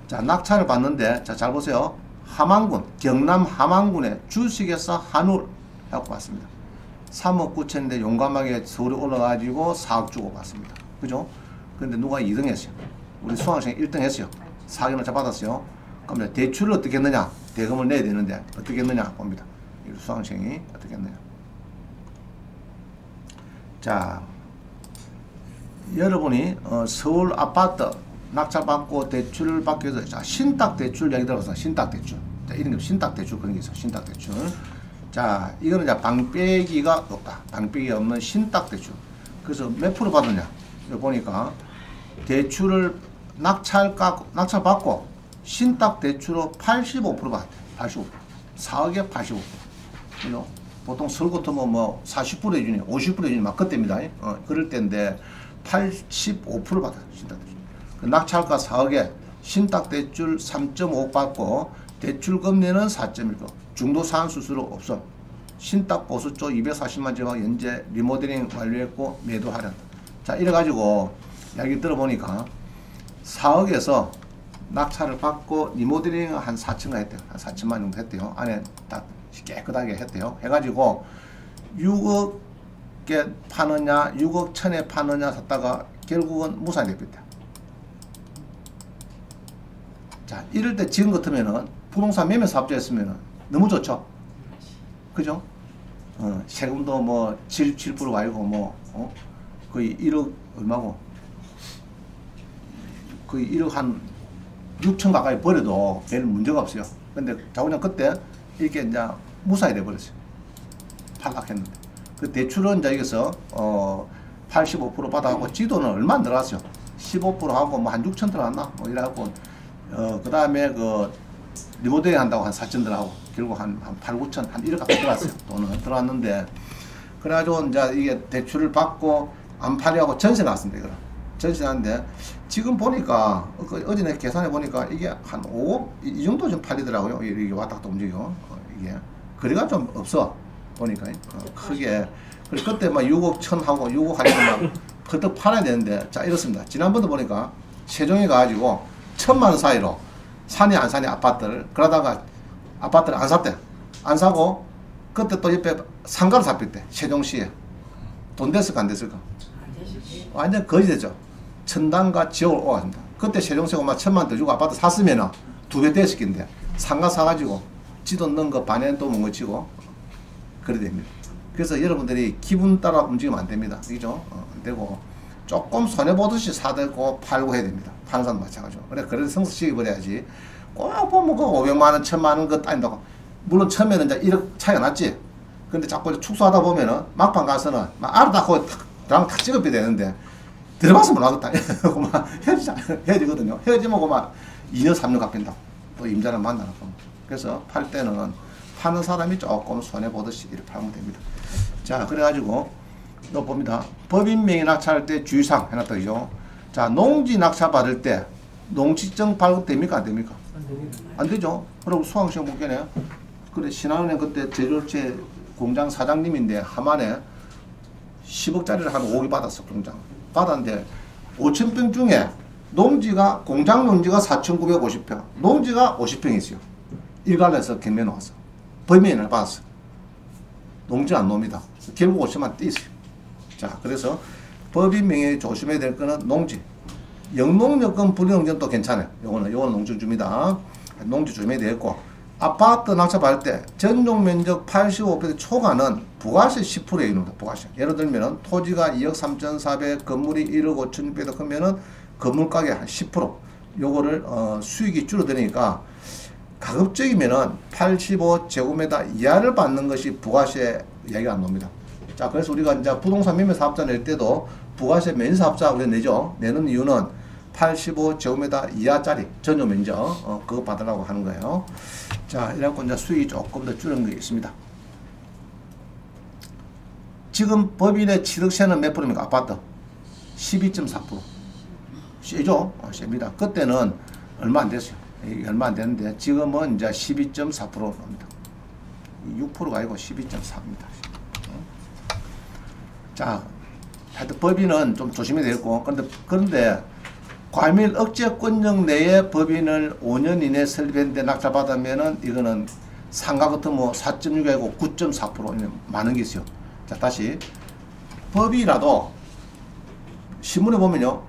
자, 낙찰을 받는데 자, 잘 보세요. 함안군, 경남 함안군의 주식회사 한울 해갖고 왔습니다. 3억 9천인데 용감하게 서울에 올라가지고 4억 주고 갔습니다. 그죠? 근데 누가 2등 했어요? 우리 수강생이 1등 했어요. 4억을 받았어요. 그럼 대출을 어떻게 했느냐? 대금을 내야 되는데 어떻게 했느냐? 봅니다. 수강생이 어떻게 했느냐? 자, 여러분이 서울 아파트 낙찰받고 대출을 받기 위해서 자, 신탁대출 얘기 들어서 신탁대출. 자, 이런 게 신탁대출 그런 게 있어. 신탁대출. 자, 이거는 이제 방빼기가 높다. 방빼기가 없는 신탁대출. 그래서 몇 프로 받느냐? 여기 보니까 대출을 낙찰받고 신탁대출로 85% 받았대. 85%. 4억에 85%. 그죠? 보통 서울 같으면 뭐 40% 해주니 50% 해주니 막 그때입니다. 그럴 때인데 85% 받았어요. 신탁대출. 그 낙찰가 4억에 신탁대출 3.5 받고 대출금리는 4.1%. 중도상환수수료 없음. 신탁보수조 240만 제와 연재 리모델링 완료했고 매도 할인. 자, 이래가지고 이야기 들어보니까 4억에서 낙찰을 받고 리모델링 한 4천가 했대요. 한 4천만 정도 했대요. 안에 다 깨끗하게 했대요. 해가지고 6억에 파느냐 6억 천에 파느냐 샀다가 결국은 무산이 됐대. 자, 이럴 때 지금 같으면은 부동산 매매 사업자였으면은 너무 좋죠. 그죠? 세금도 뭐 7%가 아니고 뭐 거의 1억 얼마고 거의 1억 한 6천 가까이 버려도 별 문제가 없어요. 근데 자구장 그때 이렇게 이제 무사히 돼버렸어요. 탈락했는데. 그 대출은 이제 여기서 85% 받아가고 지도는 얼마 안 들어갔어요. 15% 하고 뭐 한 6천 들어갔나? 뭐 이래갖고 그 다음에 그 리모델링 한다고 한 4천 들어가고 결국 한 8, 9천 한 1억 가까이 들어갔어요. 돈은 들어갔는데 그래가지고 이제 이게 대출을 받고 안 팔려고 전세 나왔습니다. 이거는 전세 나왔는데 지금 보니까 어제 내가 계산해 보니까 이게 한 5억 이 정도 좀 팔리더라고요. 이게 왔다 갔다 움직여 이게 거리가 좀 없어 보니까 크게. 그리고 그때 막 6억 천 하고 6억 하니까 막 그때 팔아야 되는데 자 이렇습니다. 지난번도 보니까 세종에 가가지고 1,000만 원 사이로 사니 안 사니 아파트를 그러다가 아파트를 안 샀대. 안 사고 그때 또 옆에 상가를 샀대. 세종시에 돈 됐을까 안 됐을까? 완전 거지 됐죠. 천당과 지옥을 오갔습니다. 그때 세종시가 막 1,000만 원 더 주고 아파트 샀으면은 2배 됐을 건데 상가 사가지고 지도 넣은 거 반에 또 못 치고 그래 됩니다. 그래서 여러분들이 기분 따라 움직이면 안 됩니다. 그죠? 안 되고 조금 손해보듯이 사들고 팔고 해야 됩니다. 파는 사람 마찬가지로. 그래, 그래서 성수시켜 버려야지. 꼭 보면 그 500만 원, 1,000만 원 그거 따진다고. 물론 처음에는 이제 1억 차이가 났지. 근데 자꾸 축소하다 보면은 막판 가서는 막 알아다 거기 탁 찍어야 되는데 들어봐서 못하겠다. 그만 헤어지거든요. 헤어지면 그만 2년, 3년 갚힌다. 또 임자를 만나는 겁니다. 그래서 팔 때는 파는 사람이 조금 손해보듯이 이렇게 팔면 됩니다. 자, 그래가지고 또 봅니다. 법인명의 낙찰할 때 주의사항 해놨다, 그죠? 자, 농지 낙찰 받을 때 농지증 발급 됩니까? 안 됩니까? 안 되죠. 그리고 수강시험 볼게네. 그래, 신한은행 그때 제조업체 공장 사장님인데 하만에 10억짜리를 한 5개 받았어, 공장. 받았는데 5,000평 중에 농지가, 공장 농지가 4,950평, 농지가 50평 있어요. 일괄해서 경매 나왔어. 법인을 받았어. 농지 안 놉니다. 결국 50만 떼있어요. 자, 그래서 법인 명예에 조심해야 될 거는 농지. 영농여건 불농지는 또 괜찮아요. 요거는 농지줍니다. 농지 조심해야 되겠고, 아파트 낙찰받을 때 전용 면적 85% 초과는 부가세 10%에 이릅니다. 부가세. 예를 들면은 토지가 2억 3,400, 건물이 1억 5,600도 크면은 건물 가격 한 10%. 요거를 수익이 줄어드니까 가급적이면은 85제곱미터 이하를 받는 것이 부가세 이야기가 안 나옵니다. 자, 그래서 우리가 이제 부동산 매매 사업자 낼 때도 부가세 매매 사업자 우리가 내죠. 내는 이유는 85제곱미터 이하짜리 전용 면적 그거 받으라고 하는 거예요. 자, 이래갖고 이제 수익이 조금 더 줄은 게 있습니다. 지금 법인의 취득세는 몇 프로입니까? 아파트 12.4%. 세죠? 셉니다. 그때는 얼마 안 됐어요. 얼마 안 되는데 지금은 이제 12.4%입니다. 6%가 아니고 12.4입니다. 자, 하여튼 법인은 좀 조심해야 되겠고, 그런데 과밀 억제권역 내에 법인을 5년 이내 설립했는데 낙찰받으면은 이거는 상가 같은 뭐 4.6이 아니고 9.4% 많은 게 있어요. 자, 다시 법이라도 신문에 보면요,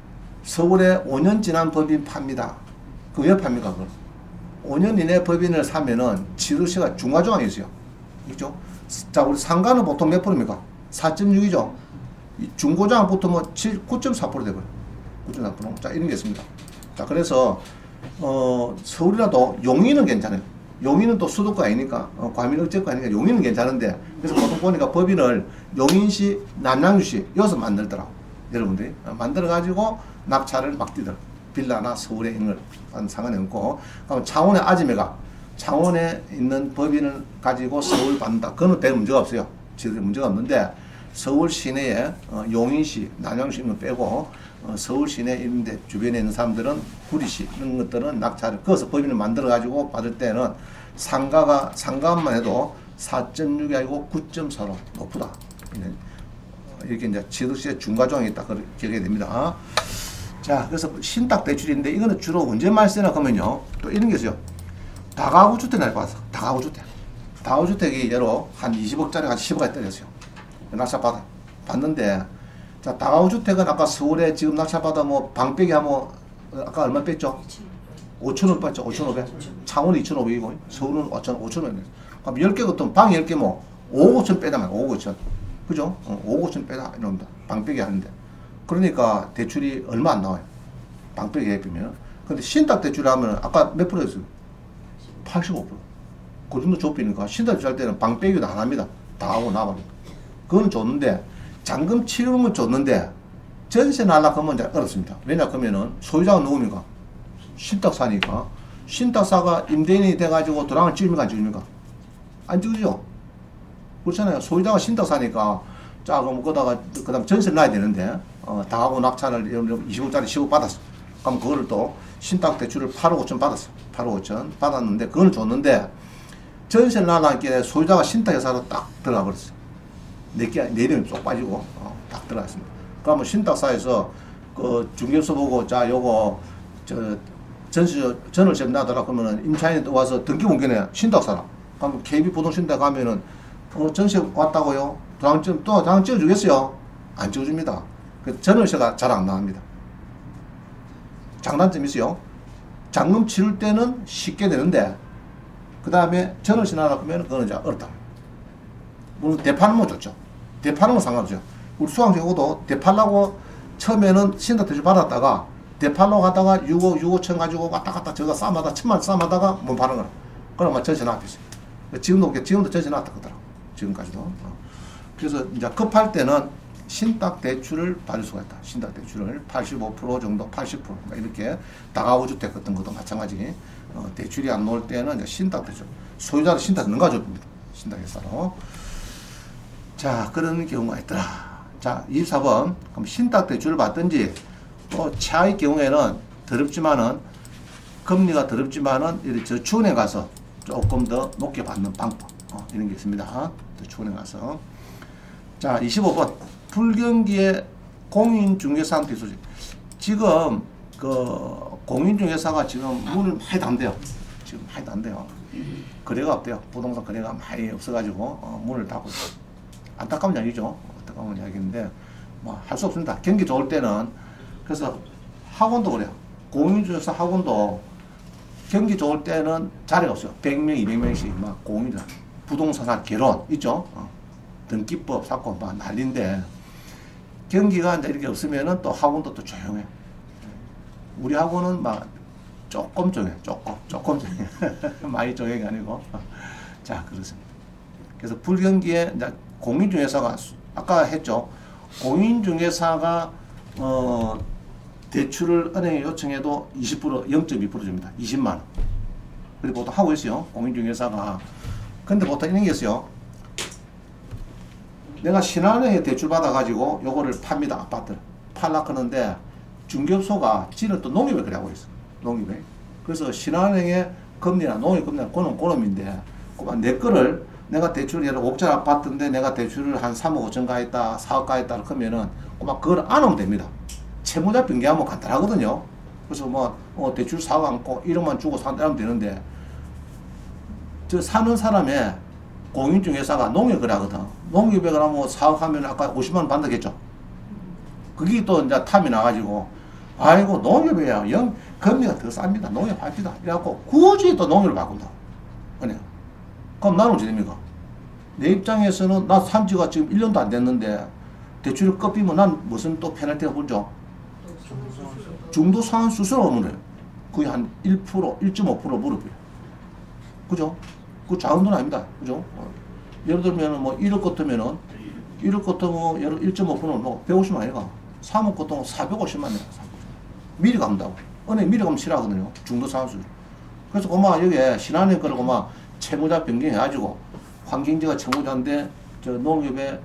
서울에 5년 지난 법인 팝니다. 그 왜 팝니까? 그걸 5년 이내 법인을 사면은 취득세가 중과조항이 있어요. 있죠? 자, 우리 상가는 보통 몇 프로입니까? 4.6이죠. 중고장 붙으면 9.4% 되고요. 9.4%. 자, 이런 게 있습니다. 자, 그래서 서울이라도 용인은 괜찮아요. 용인은 또 수도가 아니니까 과밀 억제가 아니니까 용인은 괜찮은데, 그래서 보통 보니까 법인을 용인시, 남양주시 여기서 만들더라고. 여러분들이 만들어 가지고 낙찰을 막 뛰더라. 빌라나 서울에 있는 건 상관이 없고, 그럼 창원의 아지매가 창원에 있는 법인을 가지고 서울 받는다. 그거는 별 문제가 없어요. 지금 문제가 없는데, 서울 시내에 용인시, 남양시 있는 거 빼고 서울 시내 있는데 주변에 있는 사람들은 구리시 이런 것들은 낙찰을 그어서 법인을 만들어 가지고 받을 때는 상가만 해도 4.6이 아니고 9.4로 높다. 이렇게 이제 취득세 중과조항이 있다. 그렇게 기억해야 됩니다. 자, 그래서 신탁 대출인데 이거는 주로 언제 많이 쓰나 그러면요, 또 이런 게 있어요. 다가구 주택 날 받았어. 다가구 주택. 다가구 주택이 예로 한 20억짜리가 한 10억까지 떨어졌어요. 낙찰받아 봤는데, 자, 다가구 주택은 아까 서울에 지금 낙찰받아 뭐 방빼기 하면 아까 얼마 뺐죠? 5,000원 뺐죠. 5,500. 창원이 2,500이고 서울은 5,500. 그럼 10개 같으면 방 10개 뭐 5억 5천 빼다만 5억 5천. 그죠? 5억 5천 빼다 이럽니다. 방빼기 하는데. 그러니까 대출이 얼마 안 나와요. 방백에 비하면. 근데 신탁 대출 하면 아까 몇 프로였어요? 85%. 그 정도 좁히니까 신탁 대출 할 때는 방백이도 안 합니다. 다 하고 나버려. 그건 좋는데 잔금 치료는 좋는데 전세 날라고 하면 이제 어렵습니다. 왜냐 그러면은 소유자가 누굽니까? 신탁사니까. 신탁사가 임대인이 돼가지고 도랑을 찍습니까? 안 찍습니까? 안 찍으죠. 그렇잖아요. 소유자가 신탁사니까 자 그럼 그다가 그다음 전세 놔야 되는데 다 하고 낙찰을 25짜리 15 받았어. 그럼 그거를 또 신탁 대출을 8억 5천 받았어. 8억 5천 받았는데 그걸 줬는데 전세 나라니까 소유자가 신탁회사로 딱 들어가 버렸어. 네 이름이 쏙 빠지고 딱 들어갔습니다. 그러면 신탁사에서 그 중개소 보고 자 요거 저 전을 좀 나더라 그러면은 임차인이 또 와서 등기 옮겨내 신탁사라. 그럼 KB 부동신탁 가면은 전세 왔다고요? 도장 찍어주겠어요? 안 찍어줍니다. 그 전월세가 잘 안 나옵니다. 장단점이 있어요. 잔금 치를 때는 쉽게 되는데 그 다음에 전월세 나라 그러면 그거는 이제 어렵다. 물론 대파는 뭐 좋죠. 대파는 건 상관없죠. 우리 수강생도 대파려고 처음에는 신탁 대출 받았다가 대파로 가다가 6억 5천 가지고 왔다 갔다 저가 싸마다 천만 싸마다가 못 파는 거라. 그러면 전세 나왔어요. 지금도 전세 나왔다 그러더라. 지금까지도. 그래서 이제 급할 때는 신탁 대출을 받을 수가 있다. 신탁 대출을 85% 정도, 80% 이렇게 다가구 주택 같은 것도 마찬가지. 대출이 안 나올 때는 이제 신탁 대출. 소유자를 신탁 능가줍니다. 신탁회사로. 자, 그런 경우가 있더라. 자, 24번. 그럼 신탁 대출을 받든지 또 차의 경우에는 더럽지만은 금리가 더럽지만은 이렇게 저축은행 가서 조금 더 높게 받는 방법. 이런 게 있습니다. 저축은행 가서. 자, 25번. 불경기의 공인중개사한테 소식. 지금 그 공인중개사가 지금 문을 많이 닫는데요. 지금 많이 닫는데요. 거래가 없대요. 부동산 거래가 많이 없어가지고 문을 닫고 있어요. 안타까운 이야기죠. 안타까운 이야기인데 뭐 할 수 없습니다. 경기 좋을 때는 그래서 학원도 그래요. 공인중개사 학원도 경기 좋을 때는 자리가 없어요. 100명, 200명씩 막 공인중개사 부동산 개론 있죠. 등기법 사건 막 난리인데 경기가 이제 이렇게 없으면은 또 학원도 또 조용해. 우리 학원은 막 조금 조용해. 조금 조용해. 많이 조용이 아니고. 자, 그렇습니다. 그래서 불경기에 이제 공인중개사가 아까 했죠. 공인중개사가 대출을 은행에 요청해도 20% 0.2% 줍니다. 20만 원. 그리고 보통 하고 있어요. 공인중개사가. 근데 보통 이런 게 있어요. 내가 신한은행에 대출 받아가지고 요거를 팝니다. 아파트를. 팔라 하는데 중개업소가 지는 또 농협에 그래 하고 있어. 농협에. 그래서 신한은행의 금리나 농협금리나 그놈인데 내 거를 내가 대출을 예를 5억짜리 아파트인데 내가 대출을 한 3억 5천 가있다 4억 가있다 그러면은 막 그걸 안 하면 됩니다. 채무자 변경하면 간단하거든요. 그래서 뭐 대출 4억 안고 1억만 주고 산다면 되는데 저 사는 사람의 공인중개사가 농협 거래하거든. 농협에 그러면 사업하면 아까 50만 원 받는다겠죠. 그게 또 이제 탐이 나가지고 아이고 농협이야 금리가 더 쌉니다. 농협 합시다. 이래갖고 굳이 또 농협을 바꾼다. 그럼 나는 어찌 됩니까? 내 입장에서는 나 산지가 지금 1년도 안 됐는데 대출을 꺾이면 난 무슨 또 페널티가 붙죠? 중도 상환 수수료 오면 거의 한 1%, 1.5% 무릎이에요. 그죠? 그 작은 돈 아닙니다. 그죠? 예를 들면 뭐 1억 같으면은 1억 같으면 예를 1.5%는 뭐 150만 아니가 3억 같으면 450만 원이야. 미리 간다고. 은행 미리 가면 싫어하거든요. 중도 상환수. 그래서 고마 여기에 신한은행 거를 고마 채무자 변경해가지고 환경지가 채무자인데 저 농협의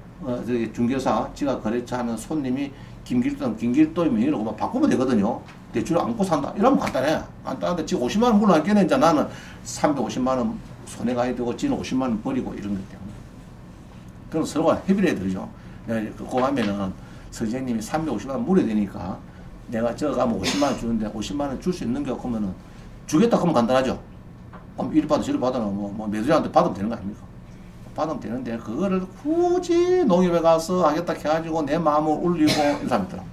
저기 중개사 지가 거래처 하는 손님이 김길도이면 이러고 막 바꾸면 되거든요. 대출을 안고 산다. 이러면 간단해. 간단한데 지금 50만 원 물어놨겠네. 이제 나는 350만 원 손해가 되고 지는 50만 원 버리고 이런 것 때문에. 그럼 서로가 협의를 해야 되죠. 그거 하면은 선생님이 350만 원 물어야 되니까 내가 저거 가면 50만 원 주는데 50만 원 줄 수 있는 게 없으면은 주겠다 하면 간단하죠. 그럼 이리 받아 저리 받아 뭐 매도자한테 받으면 되는 거 아닙니까? 받으면 되는데 그거를 굳이 농협에 가서 하겠다 해가지고 내 마음을 울리고 이런 사람이 있더라.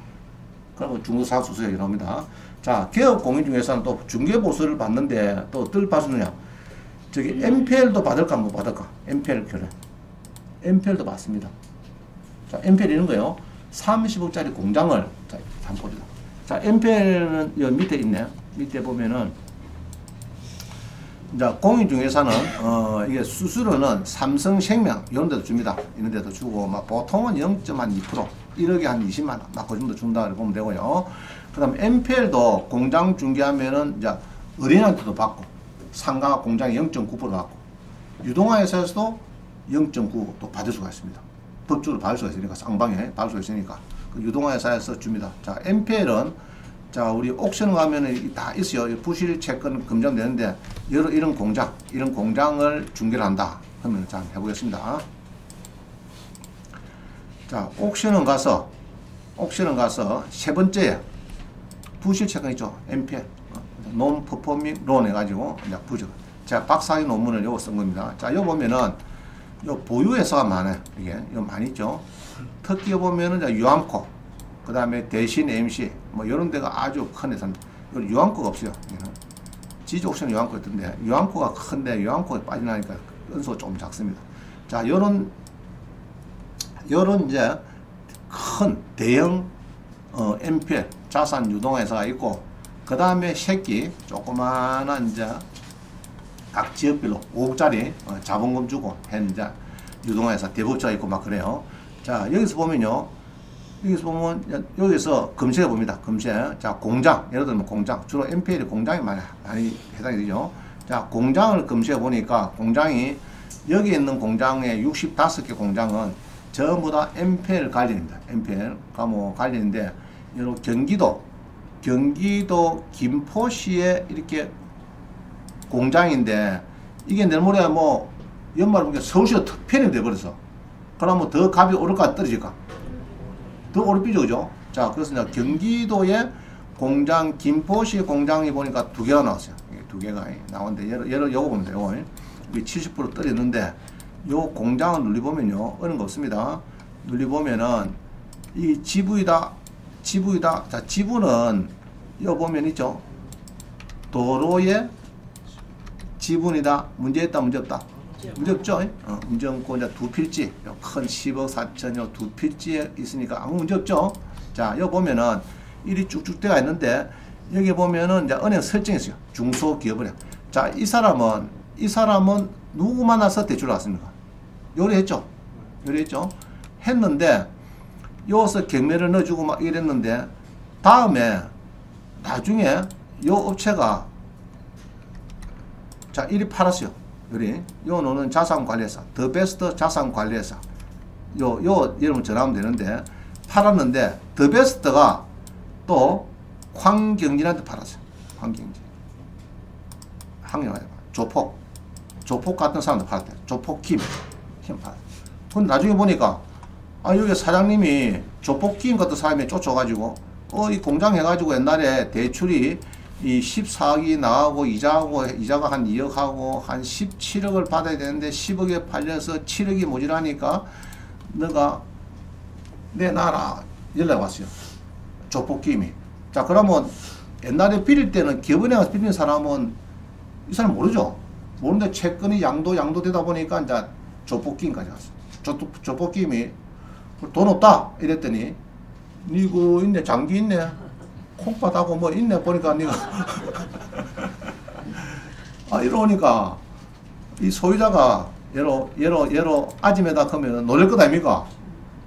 그러면 중도상환수수액이 나옵니다. 자, 개업 공인중개사는 또 중개보수를 받는데 또 어떨 받느냐? 저기 MPL도 받을까 못 받을까? MPL 결혼. MPL도 받습니다. 자, MPL 이런 거요. 30억짜리 공장을 자, 한번 보자. 자, MPL은 여 밑에 있네. 밑에 보면은 이제 공인중개사는 이게 수수료는 삼성생명 이런 데도 줍니다. 이런 데도 주고 막 보통은 0.2% 1억에 한 20만 원 막 그 정도 준다 이렇게 보면 되고요. 그다음 MPL도 공장 중개하면은 이제 의뢰인한테도 받고 상가 공장이 0.9% 받고 유동화회사에서도 0.9 또 받을 수가 있습니다. 법적으로 받을 수가 있으니까 쌍방에 받을 수가 있으니까 그 유동화회사에서 줍니다. 자, MPL은 자, 우리 옥션 가면은 다 있어요. 부실 채권 검증되는데 이런 공장을 중개를 한다. 그러면 자, 해보겠습니다. 자, 옥션은 가서 세 번째에 부실 채권 있죠. MPL 논 퍼포밍 론 해가지고 이제 부적. 자, 박사학위 논문을 요거 쓴 겁니다. 자, 요 보면은 요 보유회사가 많아요. 이게 요 많이 있죠. 특히 보면은 이제 유암코, 그 다음에 대신 MC 뭐 이런 데가 아주 큰 회사입니다. 유암코가 없어요. 지주 옥션 유암코 있던데 유암코가 큰데 유암코에 빠져나니까 은수가 좀 작습니다. 자, 요런 이제 큰 대형 MPL 자산 유동회사가 있고 그 다음에 새끼 조그마한 이제 각 지역별로 5억짜리 자본금 주고 현재 유동회사 대법자가 있고 막 그래요. 자, 여기서 보면요. 여기서 검색해 봅니다. 검색. 자, 공장. 예를 들면 공장. 주로 MPL이 공장이 많이 해당이 되죠. 자, 공장을 검색해 보니까 공장이 여기 있는 공장의 65개 공장은 전부 다 MPL 관련입니다. MPL 뭐 관련인데 여러 경기도 김포시에 이렇게 공장인데 이게 내일 모레 뭐 연말 보니까 서울시가 편입 돼버려서 그러면 더 값이 오를까 떨어질까? 더 오를 삐죠, 그죠? 자, 그래서 이제 경기도에 공장, 김포시 공장이 보니까 2개가 나왔어요. 이게 2개가 나오는데, 요거 보면 돼요. 이게 70% 떨어졌는데, 요 공장을 눌러보면요. 어려운 거 없습니다. 눌러보면은, 이 지부이다. 자, 지부는, 요 보면 있죠? 도로에 지분이다. 문제 있다, 문제 없다. 문제 없죠? 문제 없고, 이제 두 필지, 큰 10억 4천여 두 필지에 있으니까 아무 문제 없죠? 자, 여기 보면은, 일이 쭉쭉 되어 있는데, 여기 보면은, 이제 은행 설정했어요. 중소기업은행. 자, 이 사람은 누구 만나서 대출을 왔습니까? 요리했죠? 했는데, 여기서 경매를 넣어주고 막 이랬는데, 나중에, 요 업체가, 자, 이리 팔았어요. 요노는 자산관리회사, 더 베스트 자산관리회사. 이름을 전하면 되는데, 팔았는데, 더 베스트가 또 황경진한테 팔았어요. 황경진. 조폭 같은 사람한테 팔았대요. 조폭킴 팔았어요. 근데 나중에 보니까, 여기 사장님이 조폭킴 같은 사람이 쫓아가지고, 이 공장 해가지고 옛날에 대출이 이 14억이 나가고 이자가 한 2억하고 한 17억을 받아야 되는데 10억에 팔려서 7억이 모자라니까 너가 내놔라 연락 왔어요. 조폭김이. 자, 그러면 옛날에 빌릴 때는 기업은행에서 빌린 사람은 이 사람 모르죠. 모르는데 채권이 양도되다 보니까 이제 조폭김까지 갔어. 조폭김이 돈 없다 이랬더니 니그 있네, 장기 있네, 콩팥하고 뭐 있네 보니까 니가 이러니까 이 소유자가 얘로 아침에다 하면 놀랄 것 아닙니까?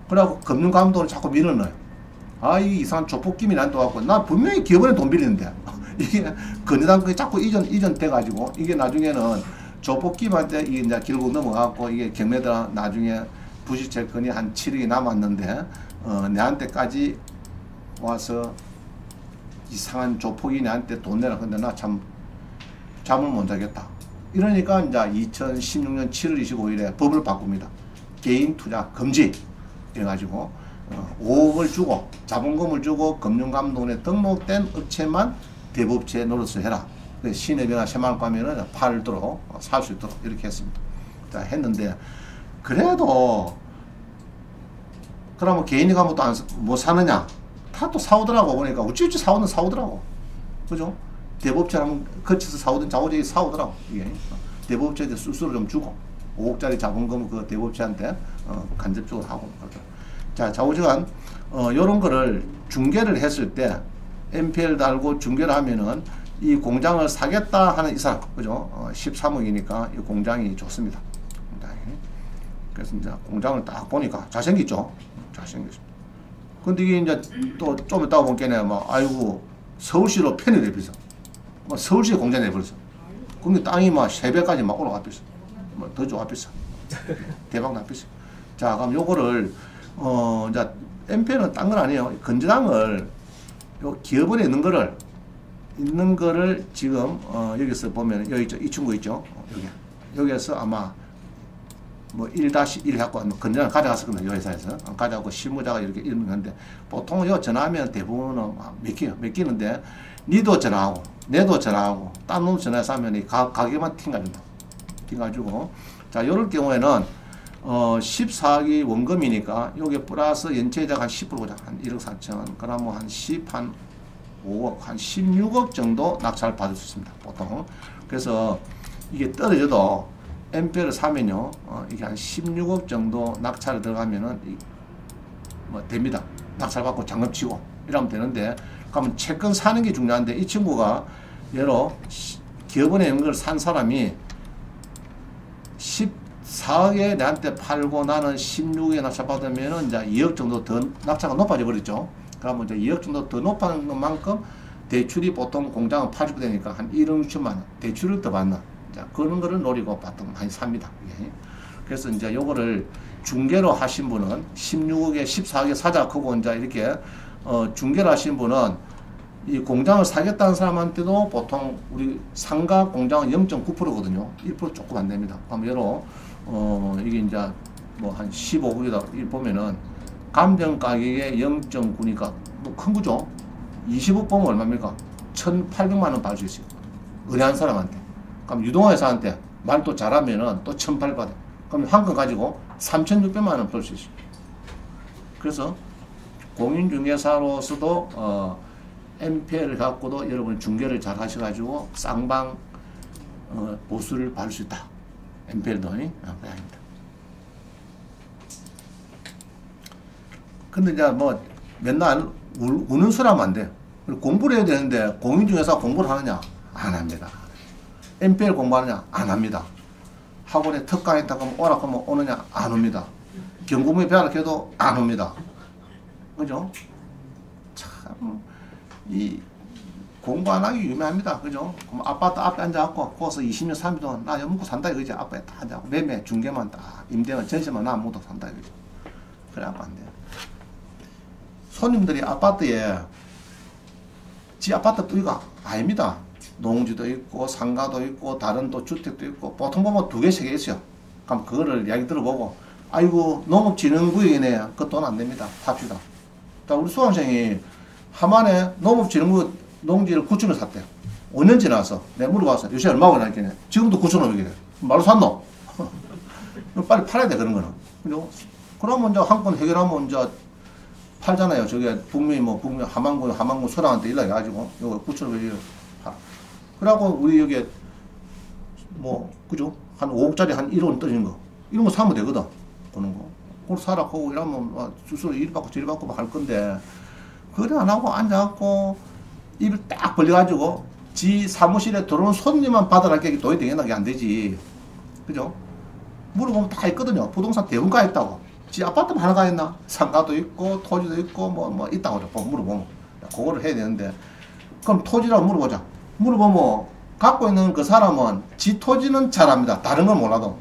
그래갖고 금융감독을 자꾸 밀어넣어요. 이 이상한 조폭김이 나한테 와갖고 나 분명히 기업원에 돈 빌리는데 이게 건의당 그게 자꾸 이전 돼가지고 이게 나중에는 조폭김한테 이게 이제 결국 넘어가고 이게 경매다 나중에 부실채권이 한 7억이 남았는데 내한테까지 와서 이상한 조폭이 내한테 돈 내라. 근데 나 참 잠을 못 자겠다. 이러니까 이제 2016년 7월 25일에 법을 바꿉니다. 개인 투자 금지 해가지고 5억을 주고 자본금을 주고 금융감독원에 등록된 업체만 대법체 노릇을 해라. 시내변화 새마을 가면은 팔도록 살 수 있도록 이렇게 했습니다. 자, 했는데 그래도 그러면 개인이 가면 또 뭐 사느냐? 다 또 사오더라고. 보니까 어찌어찌 사오더라고. 그죠? 대법체 한번 거쳐서 사오든 자오지 사오더라고. 이게 대법체한테 수수료 좀 주고 5억짜리 자본금 그 대법체한테 간접적으로 하고 그렇게. 자, 좌우지간 요런 거를 중개를 했을 때 NPL 달고 중개를 하면은 이 공장을 사겠다 하는 이 사람, 그죠? 13억이니까 이 공장이 좋습니다. 그래서 이제 공장을 딱 보니까 잘생겼죠? 잘생겼죠. 근데 이게 이제 또 좀 있다가 보니까 막, 아이고, 서울시로 편이 돼버렸어. 뭐 서울시에 공장이 돼버렸어. 근데 땅이 막 3배까지 막 올라갔겠어. 뭐 더 좋았겠어. 대박 났겠어. 자, 그럼 요거를, 이제, NPL은 딴 건 아니에요. 건전항을, 요 기업원에 있는 거를 지금, 여기서 보면, 여기 있죠. 이 친구 있죠. 여기에서 아마, 뭐 1-1 갖고 건전을 가져갔을 겁니다. 이 회사에서 가져가고 실무자가 이렇게 있는데 보통 요 전화하면 대부분은 몇 끼는데 니도 전화하고 내도 전화하고 딴 놈 전화해서 하면 이 가격만 튕가준다. 튕가주고 자 요럴 경우에는 14억이 원금이니까 요게 플러스 연체자가 한 10% 보자. 한 1억 4천 그러면 한 10, 한 5억, 한 16억 정도 낙찰을 받을 수 있습니다. 보통. 그래서 이게 떨어져도 NPL을 사면요, 이게 한 16억 정도 낙찰을 들어가면은, 뭐, 됩니다. 낙찰 받고 잔금 치고, 이러면 되는데, 그러면 채권 사는 게 중요한데, 이 친구가, 예로, 기업원에 있는 걸 산 사람이 14억에 내한테 팔고 나는 16억에 낙찰 받으면은 이제 2억 정도 더 낙찰가 높아져 버렸죠. 그러면 이제 2억 정도 더 높아진 것만큼 대출이 보통 공장은 파주고 되니까 한 1억 6천만 원, 대출을 더 받는. 자, 그런 거를 노리고 보통 많이 삽니다. 예. 그래서 이제 요거를 중개로 하신 분은 16억에 14억에 사자 하고 이제 이렇게 중개를 하신 분은 이 공장을 사겠다는 사람한테도 보통 우리 상가 공장은 0.9%거든요. 1% 조금 안 됩니다. 그럼 예로 이게 이제 뭐 한 15억이다 보면은 감정 가격에 0.9니까 뭐 큰 거죠. 20억 보면 얼마입니까? 1,800만 원 받을 수 있어요. 은행한 사람한테. 그럼 유동화회사한테 말 또 잘하면은 또 1,800 받아. 그럼 한 건 가지고 3,600만 원 벌 수 있어요. 그래서 공인중개사로서도 NPL을 갖고도 여러분 중개를 잘 하셔가지고 쌍방 보수를 받을 수 있다. NPL도 아닙니다. 근데 이제 뭐 맨날 우는 소리 하면 안 돼요. 공부를 해야 되는데 공인중개사 공부를 하느냐? 안 합니다. NPL 공부하느냐? 안 합니다. 학원에 특강 있다고 하면 오라 하면 오느냐? 안 옵니다. 경고문에 배우라 해도 안 옵니다. 그죠? 참, 이 공부 안 하기 유명합니다. 그죠? 그럼 아파트 앞에 앉아갖고 거기서 20년, 30년 동안 나 여먹고 산다 이거지. 앞에 다 앉아갖고 매매, 중개만 딱 임대만, 전세만 나 아무도 산다 이거지. 그래갖고 안 돼요. 손님들이 아파트에 지 아파트 뿌리가 아닙니다. 농지도 있고 상가도 있고 다른 또 주택도 있고 보통 보면 2개, 3개 있어요. 그럼 그거를 이야기 들어보고 아이고 농업진흥구역이네. 그 돈 안 됩니다. 팝시다. 우리 수강생이 하만에 농업진흥구역 농지를 9,000원 샀대. 5년 지나서 내가 물어봤어. 요새 얼마고 나겠네. 지금도 9,500이래. 말로 샀노? 빨리 팔아야 돼 그런 거는. 그죠? 그러면 이제 한 건 해결하면 이제 팔잖아요. 저게 북미 함안군 소랑한테 연락해가지고 요거 9,500원 팔아. 그래갖고 우리 여기 뭐 그죠? 한 5억짜리 한 1원 떨어지는 거 이런 거 사면 되거든. 그런 거. 그걸 사라 하고 이러면 주소로 일 받고 저리 받고 할 건데 그래 안 하고 앉아갖고 입을 딱 벌려가지고 지 사무실에 들어오는 손님만 받아라게 돈이 되겠나? 그게 안 되지. 그죠? 물어보면 다 있거든요. 부동산 대부분 있다고. 지 아파트만 하나가 있나? 상가도 있고 토지도 있고 뭐 있다고 물어보면 그거를 해야 되는데 그럼 토지라고 물어보자. 물어보면 갖고 있는 그 사람은 지 토지는 잘합니다. 다른 건 몰라도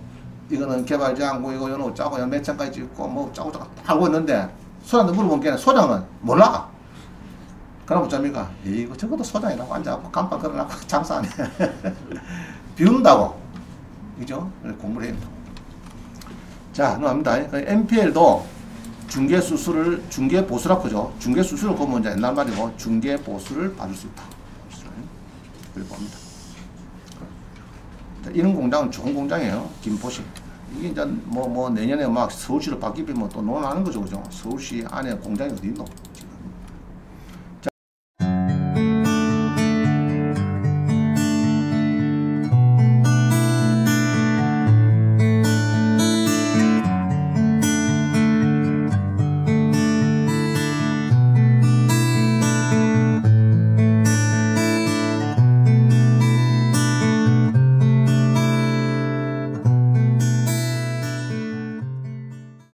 이거는 개발장고 이거 요는 어쩌고 몇 천까지 있고 뭐 어쩌고 다 알고 있는데 소장한테 물어보면 걔는 소장은 몰라. 그럼 어쩝니까? 이거 저것도 소장이라고 앉아갖고 간판 걸어놓고 장사 안 해. 비운다고. 그죠? 공부를 해야 된다. 자, 넘어갑니다. NPL도 중개보수라고 그죠? 중개수수를 보면 이제 옛날 말이고, 중개보수를 받을 수 있다. 그렇게 봅니다. 이런 공장은 좋은 공장이에요. 김포시. 이게 이제 뭐 내년에 막 서울시로 바뀌면 또 논하는 거죠. 그죠? 서울시 안에 공장이 어디 있노?